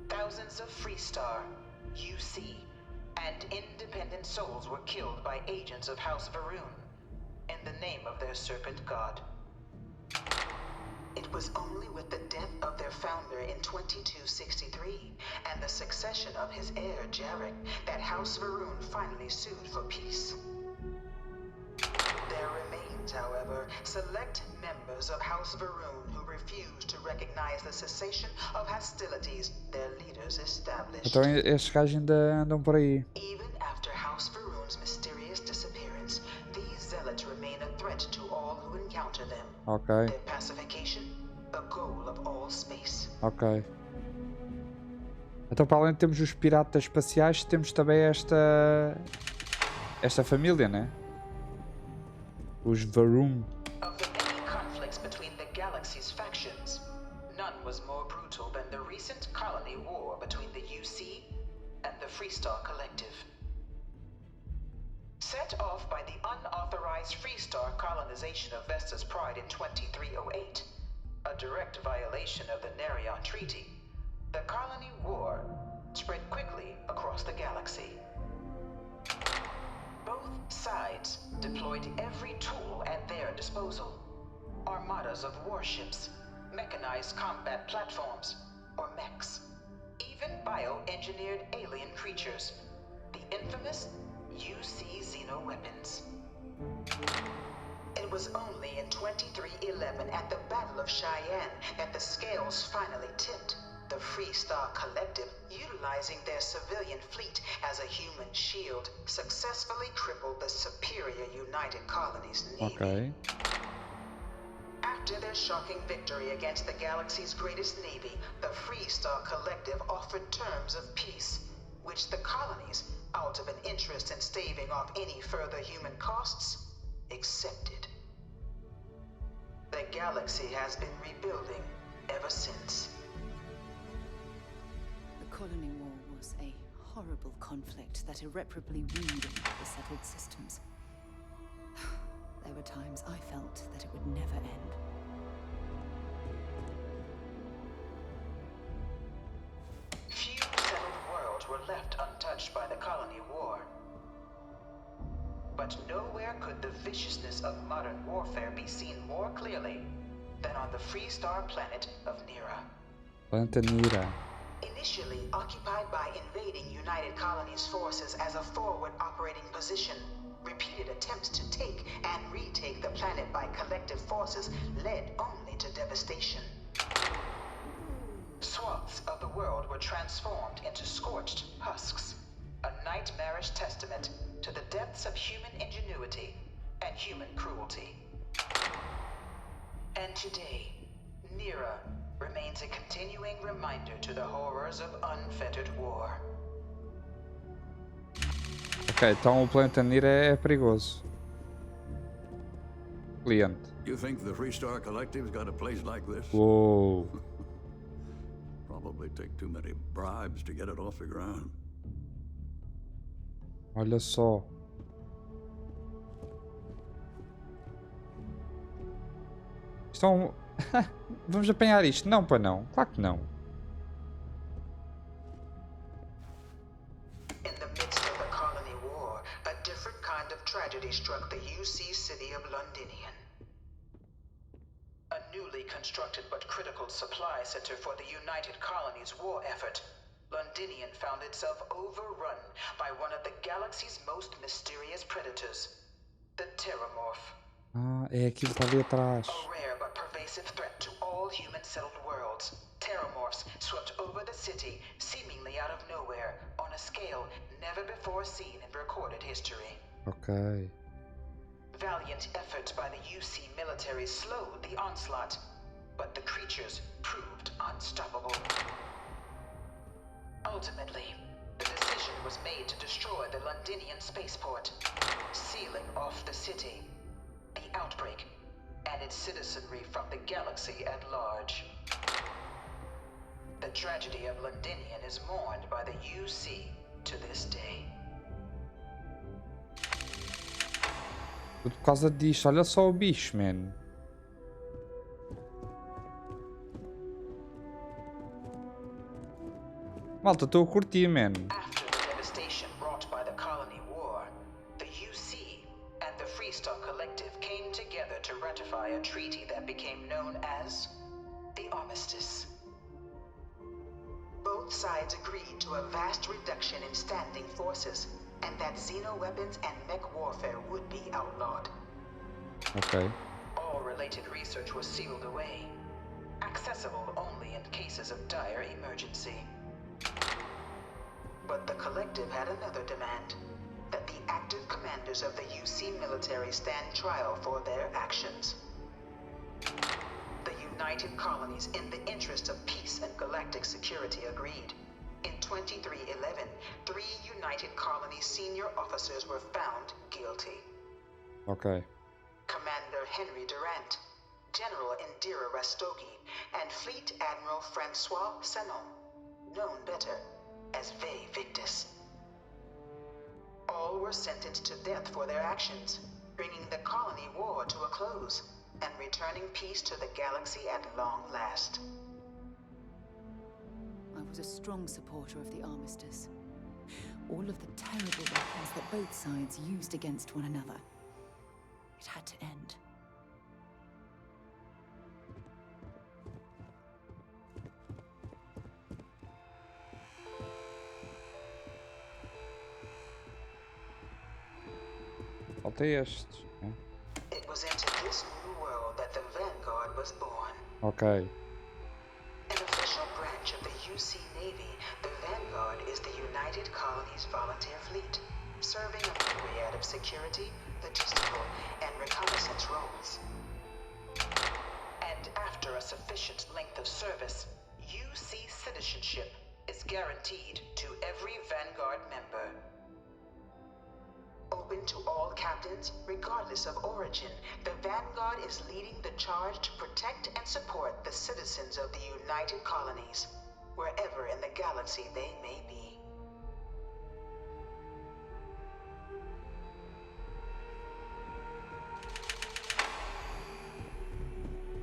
thousands of Freestar, UC, and independent souls were killed by agents of House Varun in the name of their serpent god. It was only with the death of their founder in 2263 and the succession of his heir Jarek that House Varun finally sued for peace. There remained, however, select members of House Varun who refused to recognize the cessation of hostilities their leaders established. Então estes gajos ainda andam por aí. Even after House House Varun's mysterious disappearance, these zealots remain a threat to all who encounter them. Ok. Their pacification, a goal of all space. Ok. Então, para além de termos os piratas espaciais, temos também esta família, né? Os Varun. Of the many conflicts between the galaxy's factions, none was more brutal than the recent colony war between the UC and the Freestar Collective. Set off by the unauthorized Freestar colonization of Vesta's Pride in 2308, a direct violation of the Nerion Treaty, the colony war spread quickly across the galaxy. Both sides deployed every tool at their disposal. Armadas of warships, mechanized combat platforms, or mechs, even bioengineered alien creatures, the infamous UC xeno-weapons. It was only in 2311 at the Battle of Cheyenne that the scales finally tipped. The Freestar Collective, utilizing their civilian fleet as a human shield, successfully crippled the superior United Colonies Navy. Ok. After their shocking victory against the galaxy's greatest navy, the Freestar Collective offered terms of peace, which the colonies, out of an interest in staving off any further human costs, accepted. The galaxy has been rebuilding ever since. The colony war was a horrible conflict that irreparably wounded the settled systems. There were times I felt that it would never end. Few settled worlds were left untouched by the colony war. But nowhere could the viciousness of modern warfare be seen more clearly than on the Freestar planet of Nira. Planeta Nira. Initially occupied by invading United Colonies forces as a forward operating position, repeated attempts to take and retake the planet by collective forces led only to devastation. Swaths of the world were transformed into scorched husks, a nightmarish testament to the depths of human ingenuity and human cruelty. And today, Nira remains a continuing reminder to the horrors of unfettered war. Ok, então o planeta Nira é perigoso. Cliente. You think the Freestar Collective's got a place like this? Uou. Probably take too many bribes to get it off the ground. Olha só. Estão... Vamos apanhar isto? Não, pá, não. Claro que não. In the midst of the colony war, a different kind of tragedy struck the UC city of Londinian. A newly constructed but critical supply center for the United Colonies' war effort, Londinian found itself overrun by one of the galaxy's most mysterious predators, the Terramorph. Ah, é aquilo que está ali atrás. A rare but pervasive threat to all human-settled worlds, Terramorphs swept over the city, seemingly out of nowhere, on a scale never before seen in recorded history. Ok. Valiant efforts by the UC military slowed the onslaught, but the creatures proved unstoppable. Ultimately, the decision was made to destroy the Londinian spaceport, sealing off the city, the outbreak, and its citizenry from the galaxy at large. The tragedy of Londinian is mourned by the UC to this day. Tudo por causa disto. Olha só o bicho, man. Malta, estou a curtir, man. After the devastation brought by the colony war, the UC and the Freestar Collective came together to ratify a treaty that became known as the Armistice. Both sides agreed to a vast reduction in standing forces, and that xeno-weapons and mech warfare would be outlawed. Ok. All related research was sealed away, accessible only in cases of dire emergency. But the Collective had another demand, that the active commanders of the UC military stand trial for their actions. The United Colonies, in the interest of peace and galactic security, agreed. In 2311, 3 United Colonies senior officers were found guilty. Ok. Commander Henry Durant, General Indira Rastogi, and Fleet Admiral Francois Sanon, known better as Ve Victus. All were sentenced to death for their actions, bringing the colony war to a close and returning peace to the galaxy at long last. I was a strong supporter of the armistice. All of the terrible weapons that both sides used against one another. It had to end. Falta estes. It was into this new world that the Vanguard was born. Ok. An official branch of the UC Navy, the Vanguard is the United Colonies Volunteer Fleet, serving a myriad of security, logistical, and reconnaissance roles. And after a sufficient length of service, UC citizenship is guaranteed to every Vanguard member. Open to all captains, regardless of origin, the Vanguard is leading the charge to protect and support the citizens of the United Colonies, wherever in the galaxy they may be.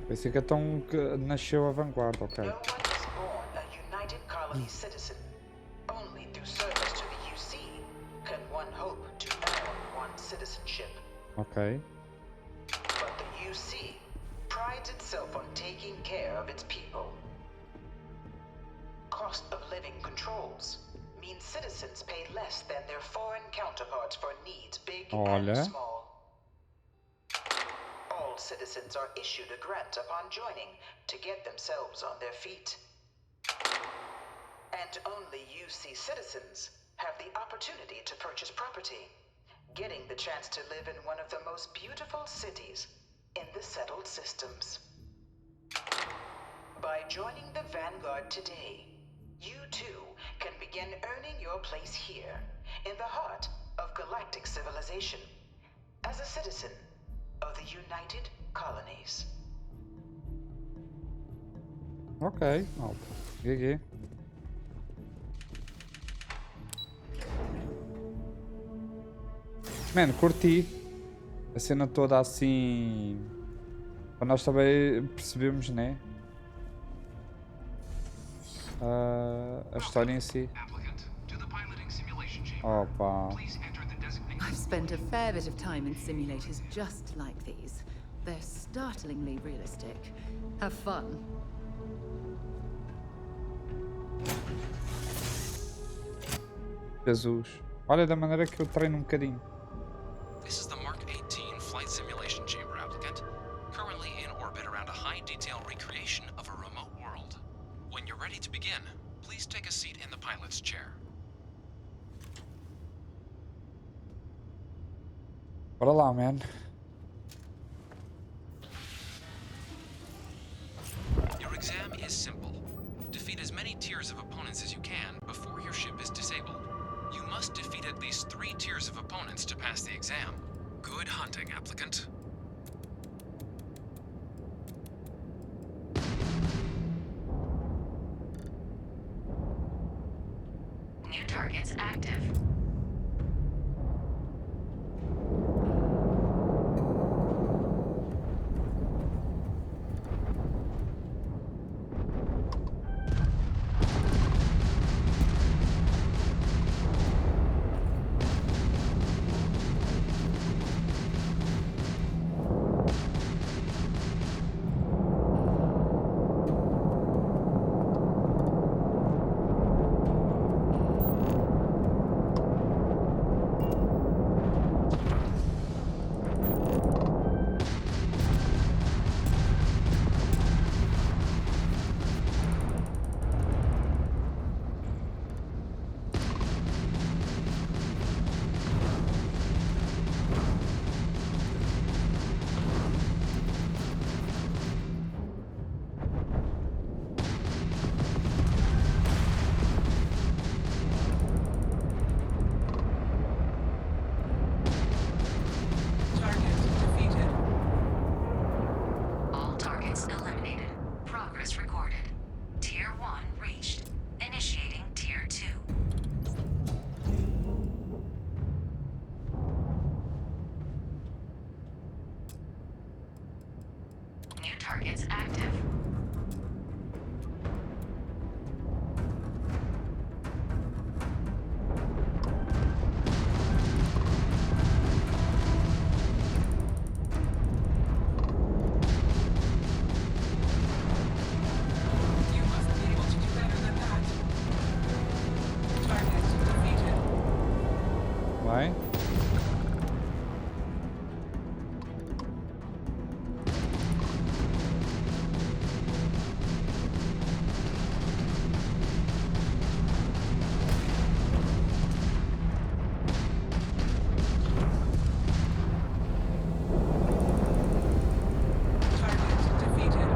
Pensei que então que nasceu a vanguarda, ok. No one is born a United Colonies citizen. Only through service to the UC can one hope to earn one's citizenship. Ok. But the UC prides itself on taking care of its people. Cost of living controls mean citizens pay less than their foreign counterparts for needs big and small. All citizens are issued a grant upon joining to get themselves on their feet. And only UC citizens have the opportunity to purchase property, getting the chance to live in one of the most beautiful cities in the settled systems. By joining the Vanguard today, you too can begin earning your place here, in the heart of galactic civilization, as a citizen of the United Colonies. Ok, malta. GG. Mano, curti a cena toda assim. Para nós também percebemos, né? A história em si. Opa. I've spent a fair bit of time in simulators just like these. They're startlingly realistic. Have fun. Jesus. Olha da maneira que eu treino um bocadinho. This is the Mark 18 Flight Simulation Chamber applicant, currently in orbit around a high-detail recreation of a remote world. When you're ready to begin, please take a seat in the pilot's chair. Bora lá, man. Your exam is simple. Defeat as many tiers of opponents as you can before your ship is disabled. You must defeat at least 3 tiers of opponents to pass the exam. Good hunting, applicant. New targets active. targets active. You must be able to do better than that. Target defeated. Vai. Target defeated.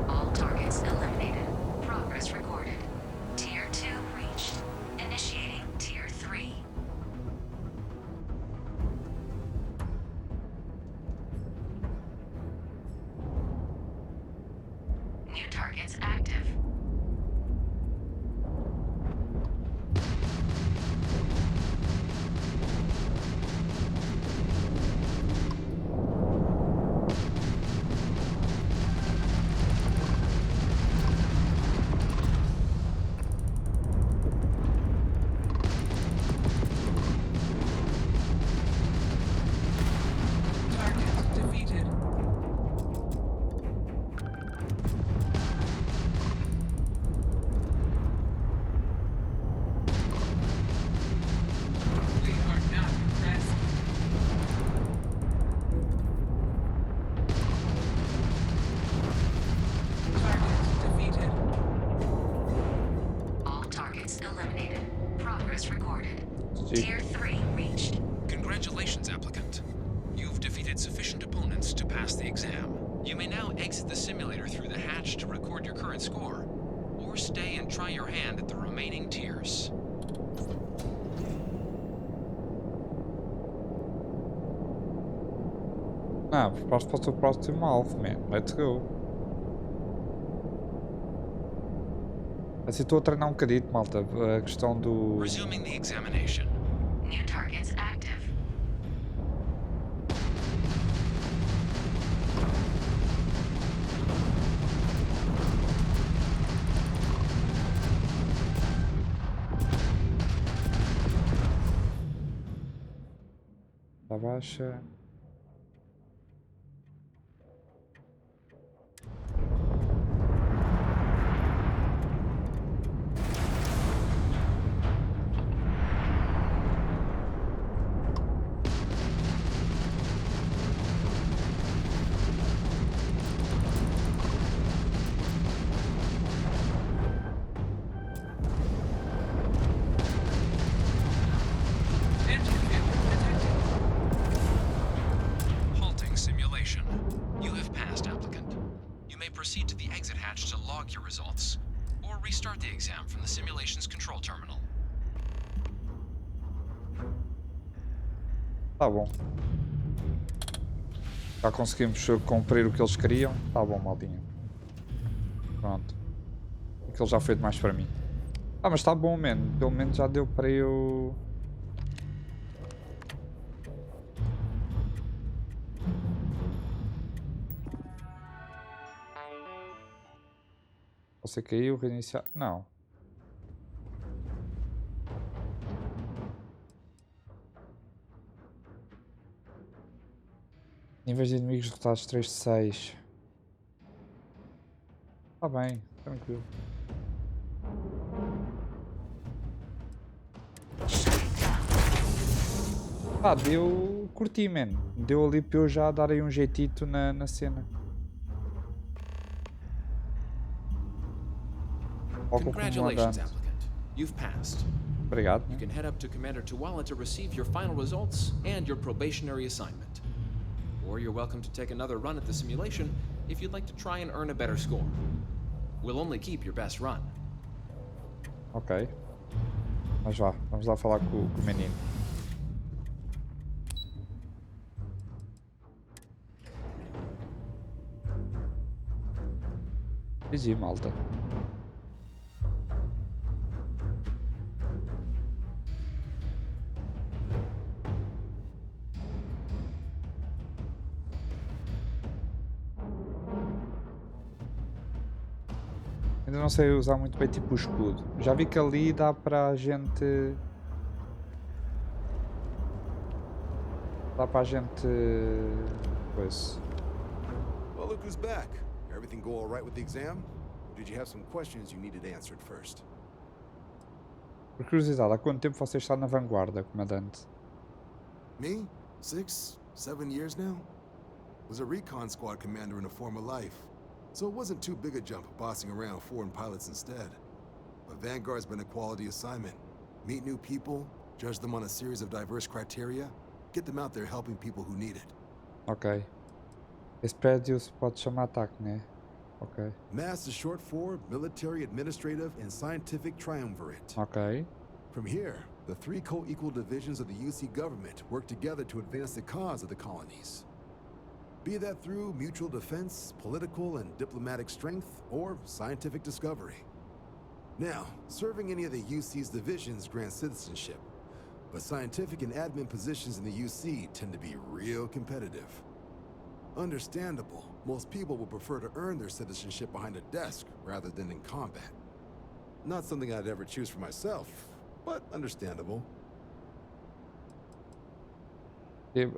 All targets eliminated. Progress recorded. Tier 2 reached. Initiating Tier 3. New targets active. Target defeated. We are not impressed. Target defeated. All targets eliminated. Progress recorded. See. Tier 3 reached. Congratulations, applicant. You've defeated sufficient opponents to pass the exam. You may now exit the simulator through the hatch to record your current score, or stay and try your hand at the remaining tiers. Ah, prepara-te para o teu próximo alvo, man. Let's go. Assim estou a treinar um bocadito, malta. A questão do... Resuming the examination. New targets active. da baixa. Halting simulation. You have passed, applicant. You may proceed to the exit hatch to log your results, or restart the exam from the simulation's control terminal. Tá bom. Já conseguimos cumprir o que eles queriam. Tá bom, maldinho. Pronto. Aquilo já foi demais para mim. Ah, mas tá bom, man. Pelo menos já deu para eu... Você caiu, reiniciar... Não. Níveis de inimigos derrotados 3 de 6. Tá bem, tranquilo. Ah, deu... Curti, man. Deu ali para eu já dar aí um jeitito na cena. Logo como Congratulations, comandante. applicant. You've passed. Obrigado. You can head up to Commander Tuala to receive your final results and your probationary assignment. Or you're welcome to take another run at the simulation if you'd like to try and earn a better score. We'll only keep your best run. Ok. Mas vá, vamos lá falar com o menino. GG, malta. Ainda não sei usar muito bem tipo o escudo. Já vi que ali dá para a gente... Dá para a gente... Pois. Well, look who's back. Everything go all right with the exam? Or did you have some questions you needed answered first? Por curiosidade, há quanto tempo você está na vanguarda, comandante? Me? 6, 7 years now? Was a recon squad commander in a former life, so it wasn't too big a jump bossing around foreign pilots instead. But Vanguard's been a quality assignment. Meet new people, judge them on a series of diverse criteria, get them out there helping people who need it. Ok. Esse prédio se pode chamar ataque, né? Ok. MAS is short for Military Administrative and Scientific Triumvirate. Ok. From here, the 3 co-equal divisions of the UC government work together to advance the cause of the colonies. Be that through mutual defense, political and diplomatic strength, or scientific discovery. Now, serving any of the UC's divisions grants citizenship, but scientific and admin positions in the UC tend to be real competitive. Understandable, most people would prefer to earn their citizenship behind a desk rather than in combat. Not something I'd ever choose for myself, but understandable.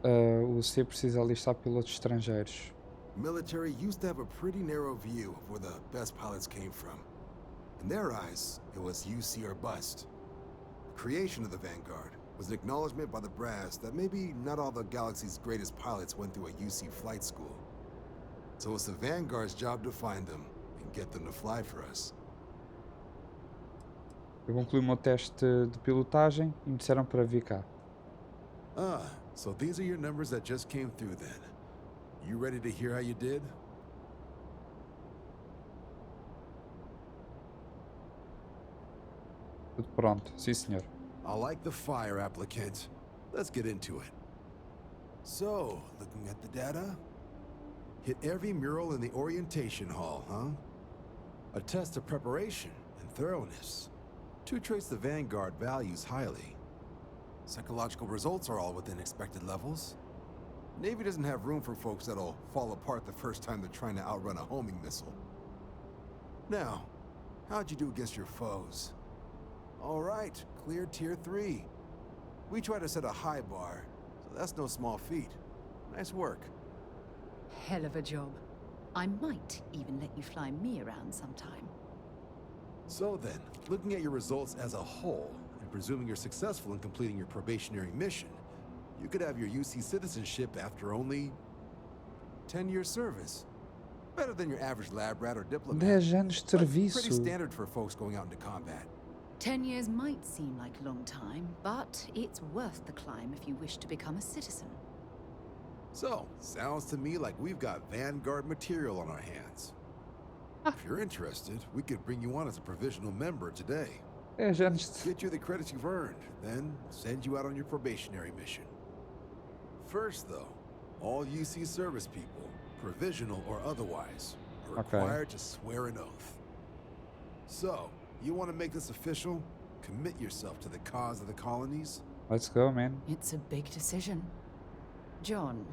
O C precisa listar pilotos estrangeiros. Military used to have a pretty narrow view of where the best pilots came from. In their eyes, it was UC or bust. The creation of the Vanguard was an acknowledgement by the brass that maybe not all the galaxy's greatest pilots went through a UC flight school. So it's the Vanguard's job to find them and get them to fly for us. Eu concluí o meu teste de pilotagem e me disseram para vir cá. Ah, so these are your numbers that just came through then. You ready to hear how you did? Tudo pronto, sim senhor. I like the fire, applicant. Let's get into it. So, looking at the data, hit every mural in the orientation hall, huh? A test of preparation and thoroughness. 2 traits the Vanguard values highly. Psychological results are all within expected levels. Navy doesn't have room for folks that'll fall apart the first time they're trying to outrun a homing missile. Now, how'd you do against your foes? All right, clear tier 3. We try to set a high bar, so that's no small feat. Nice work. Hell of a job. I might even let you fly me around sometime. So then, looking at your results as a whole, and presuming you're successful in completing your probationary mission, you could have your UC citizenship after only 10 years service. Better than your average lab rat or diplomat. 10 anos de serviço. Pretty standard for folks going out into combat. 10 years might seem like a long time, but it's worth the climb if you wish to become a citizen. So, sounds to me like we've got Vanguard material on our hands. If you're interested, we could bring you on as a provisional member today. 10 anos de... Get you the credits you've earned, then send you out on your probationary mission. First, though, all UC service people, provisional or otherwise, are required to swear an oath. So, you want to make this official? Commit yourself to the cause of the colonies? Let's go, man. It's a big decision. John,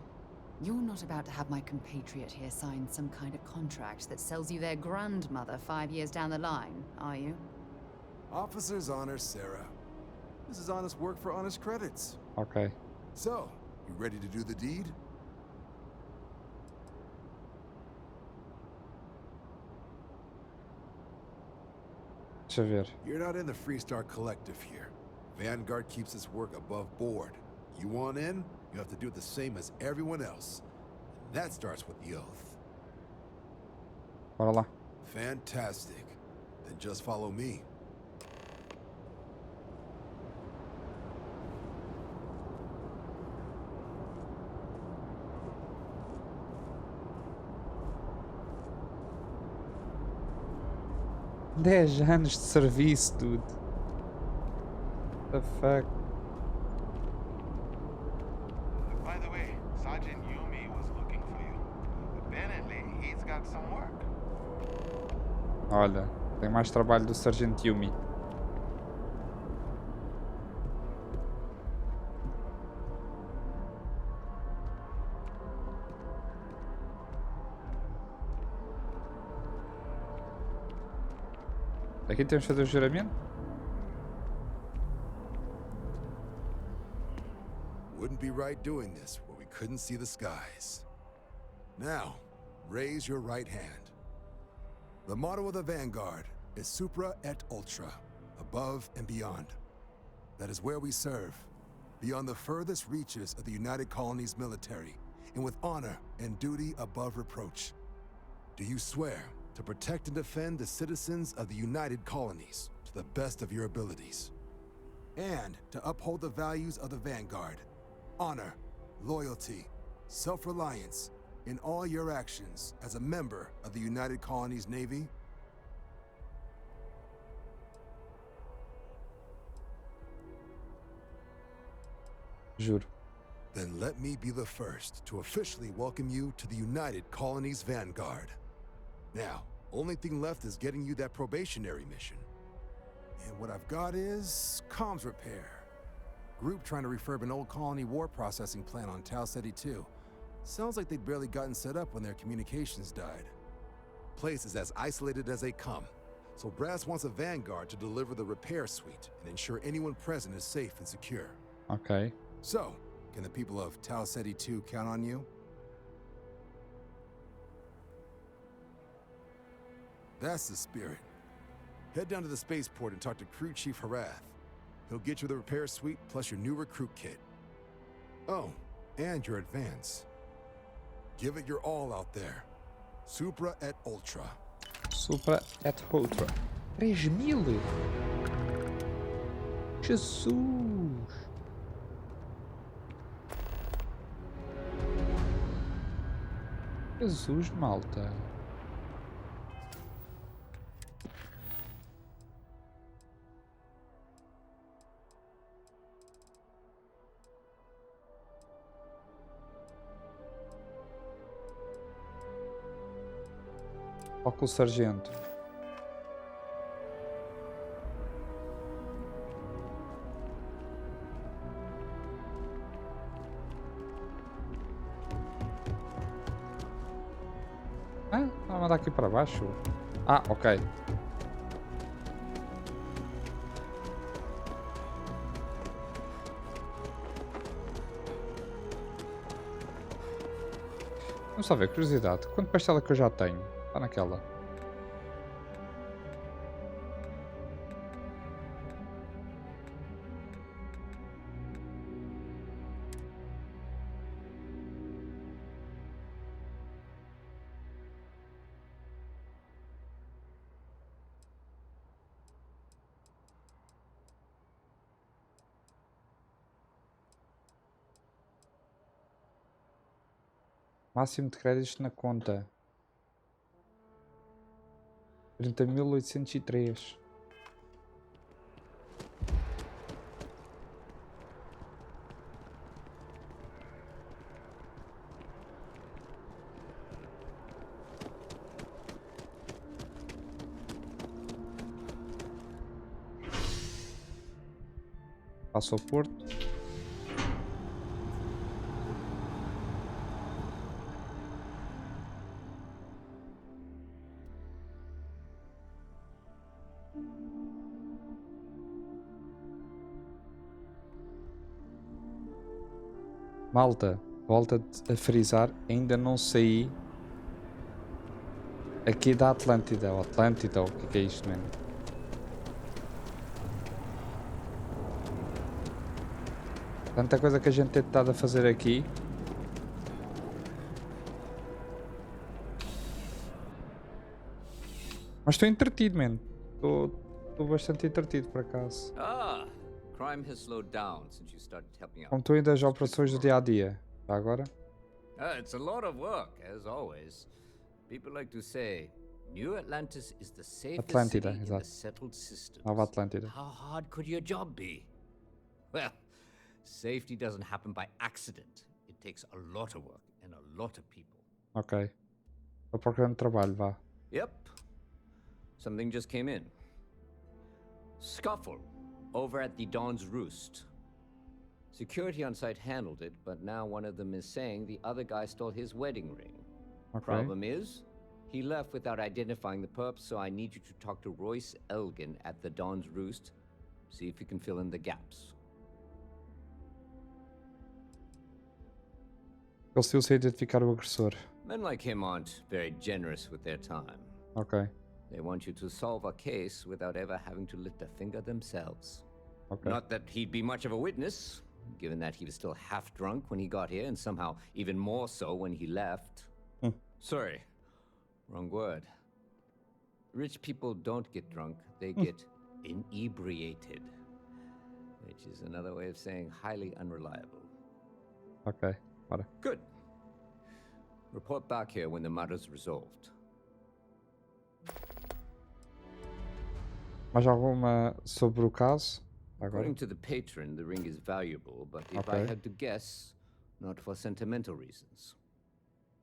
you're not about to have my compatriot here sign some kind of contract that sells you their grandmother 5 years down the line, are you? Officer's honor, Sarah. This is honest work for honest credits. Ok. So, you ready to do the deed? Deixa eu ver. You're not in the Freestar Collective here. Vanguard keeps its work above board. You want in, you have to do the same as everyone else. And that starts with the oath. Bora lá. Fantastic. Then just follow me. Dez anos de serviço, dude. What the fuck? By the way, Sergeant Yumi was looking for you. Apparently, he's got some work. Olha, tem mais trabalho do Sargento Yumi. Aqui temos que fazer o juramento? Wouldn't be right doing this where we couldn't see the skies. Now, raise your right hand. The motto of the Vanguard is Supra et Ultra, above and beyond. That is where we serve, beyond the furthest reaches of the United Colonies military, and with honor and duty above reproach. Do you swear to protect and defend the citizens of the United Colonies to the best of your abilities, and to uphold the values of the Vanguard, honor, loyalty, self-reliance, in all your actions as a member of the United Colonies Navy? Juro. Then let me be the first to officially welcome you to the United Colonies Vanguard. Now, only thing left is getting you that probationary mission. And what I've got is comms repair. Group trying to refurb an old colony war processing plant on Tau Ceti 2. Sounds like they'd barely gotten set up when their communications died. Place is as isolated as they come, so Brass wants a Vanguard to deliver the repair suite and ensure anyone present is safe and secure. Ok. So, can the people of Tau Ceti 2 count on you? That's the spirit. Head down to the spaceport and talk to Crew Chief Harath. He'll get you the repair suite plus your new recruit kit. Oh, and your advance. Give it your all out there. Supra et Ultra. Supra et Ultra. 3.000? Jesus! Jesus, malta. Óculos sargento. Ah, vai mandar aqui para baixo. Ah, ok. Vamos só ver, curiosidade. Quanto pastela que eu já tenho? Está naquela. Máximo de créditos na conta. 30.803. Passo ao Porto. Malta, volta a frisar, ainda não saí aqui da Atlântida, ou Atlântida, ou o que é isto mesmo? Tanta coisa que a gente tem estado a fazer aqui. Mas estou entretido, mano. Estou bastante entretido, por acaso. Crime has slowed down since you started helping out. Como estou indo às operações do dia a dia. Já agora? It's a lot of work, as always. People like to say, New Atlantis is the safest Atlântida, city in exato. the settled systems. Nova Atlântida. How hard could your job be? Well, safety doesn't happen by accident. It takes a lot of work and a lot of people. Ok. Estou procurando trabalho, vá. Yep. Something just came in. Scuffle over at the Dawn's Roost. Security on site handled it, but now one of them is saying the other guy stole his wedding ring. Okay. Problem is, He left without identifying the perp, so I need you to talk to Royce Elgin at the Dawn's Roost. See if you can fill in the gaps. Conseguiu-se identificar o agressor. Men like him aren't very generous with their time. Ok. They want you to solve a case without ever having to lift a finger themselves. Ok. Not that he'd be much of a witness, given that he was still half drunk when he got here and somehow even more so when he left. Sorry, wrong word. Rich people don't get drunk, they get inebriated, which is another way of saying highly unreliable. Ok, bora. Good. Report back here when the matter's resolved. Mais alguma sobre o caso? Agora. According to the patron, the ring is valuable, but if I had to guess, not for sentimental reasons.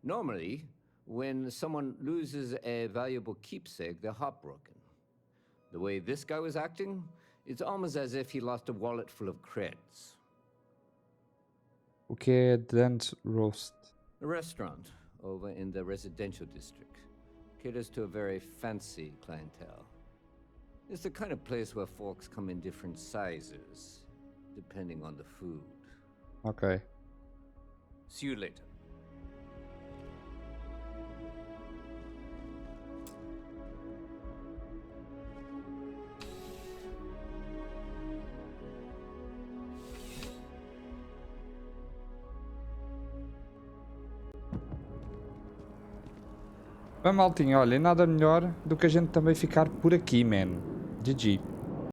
Normally, when someone loses a valuable keepsake, they're heartbroken. The way this guy was acting, it's almost as if he lost a wallet full of creds. O que é Dance Roast? A restaurant over in the residential district. Caters to a very fancy clientele. It's the kind of place where forks come in different sizes, depending on the food. Ok. See you later. Bem, maltinho, olha, nada melhor do que a gente também ficar por aqui, man. GG.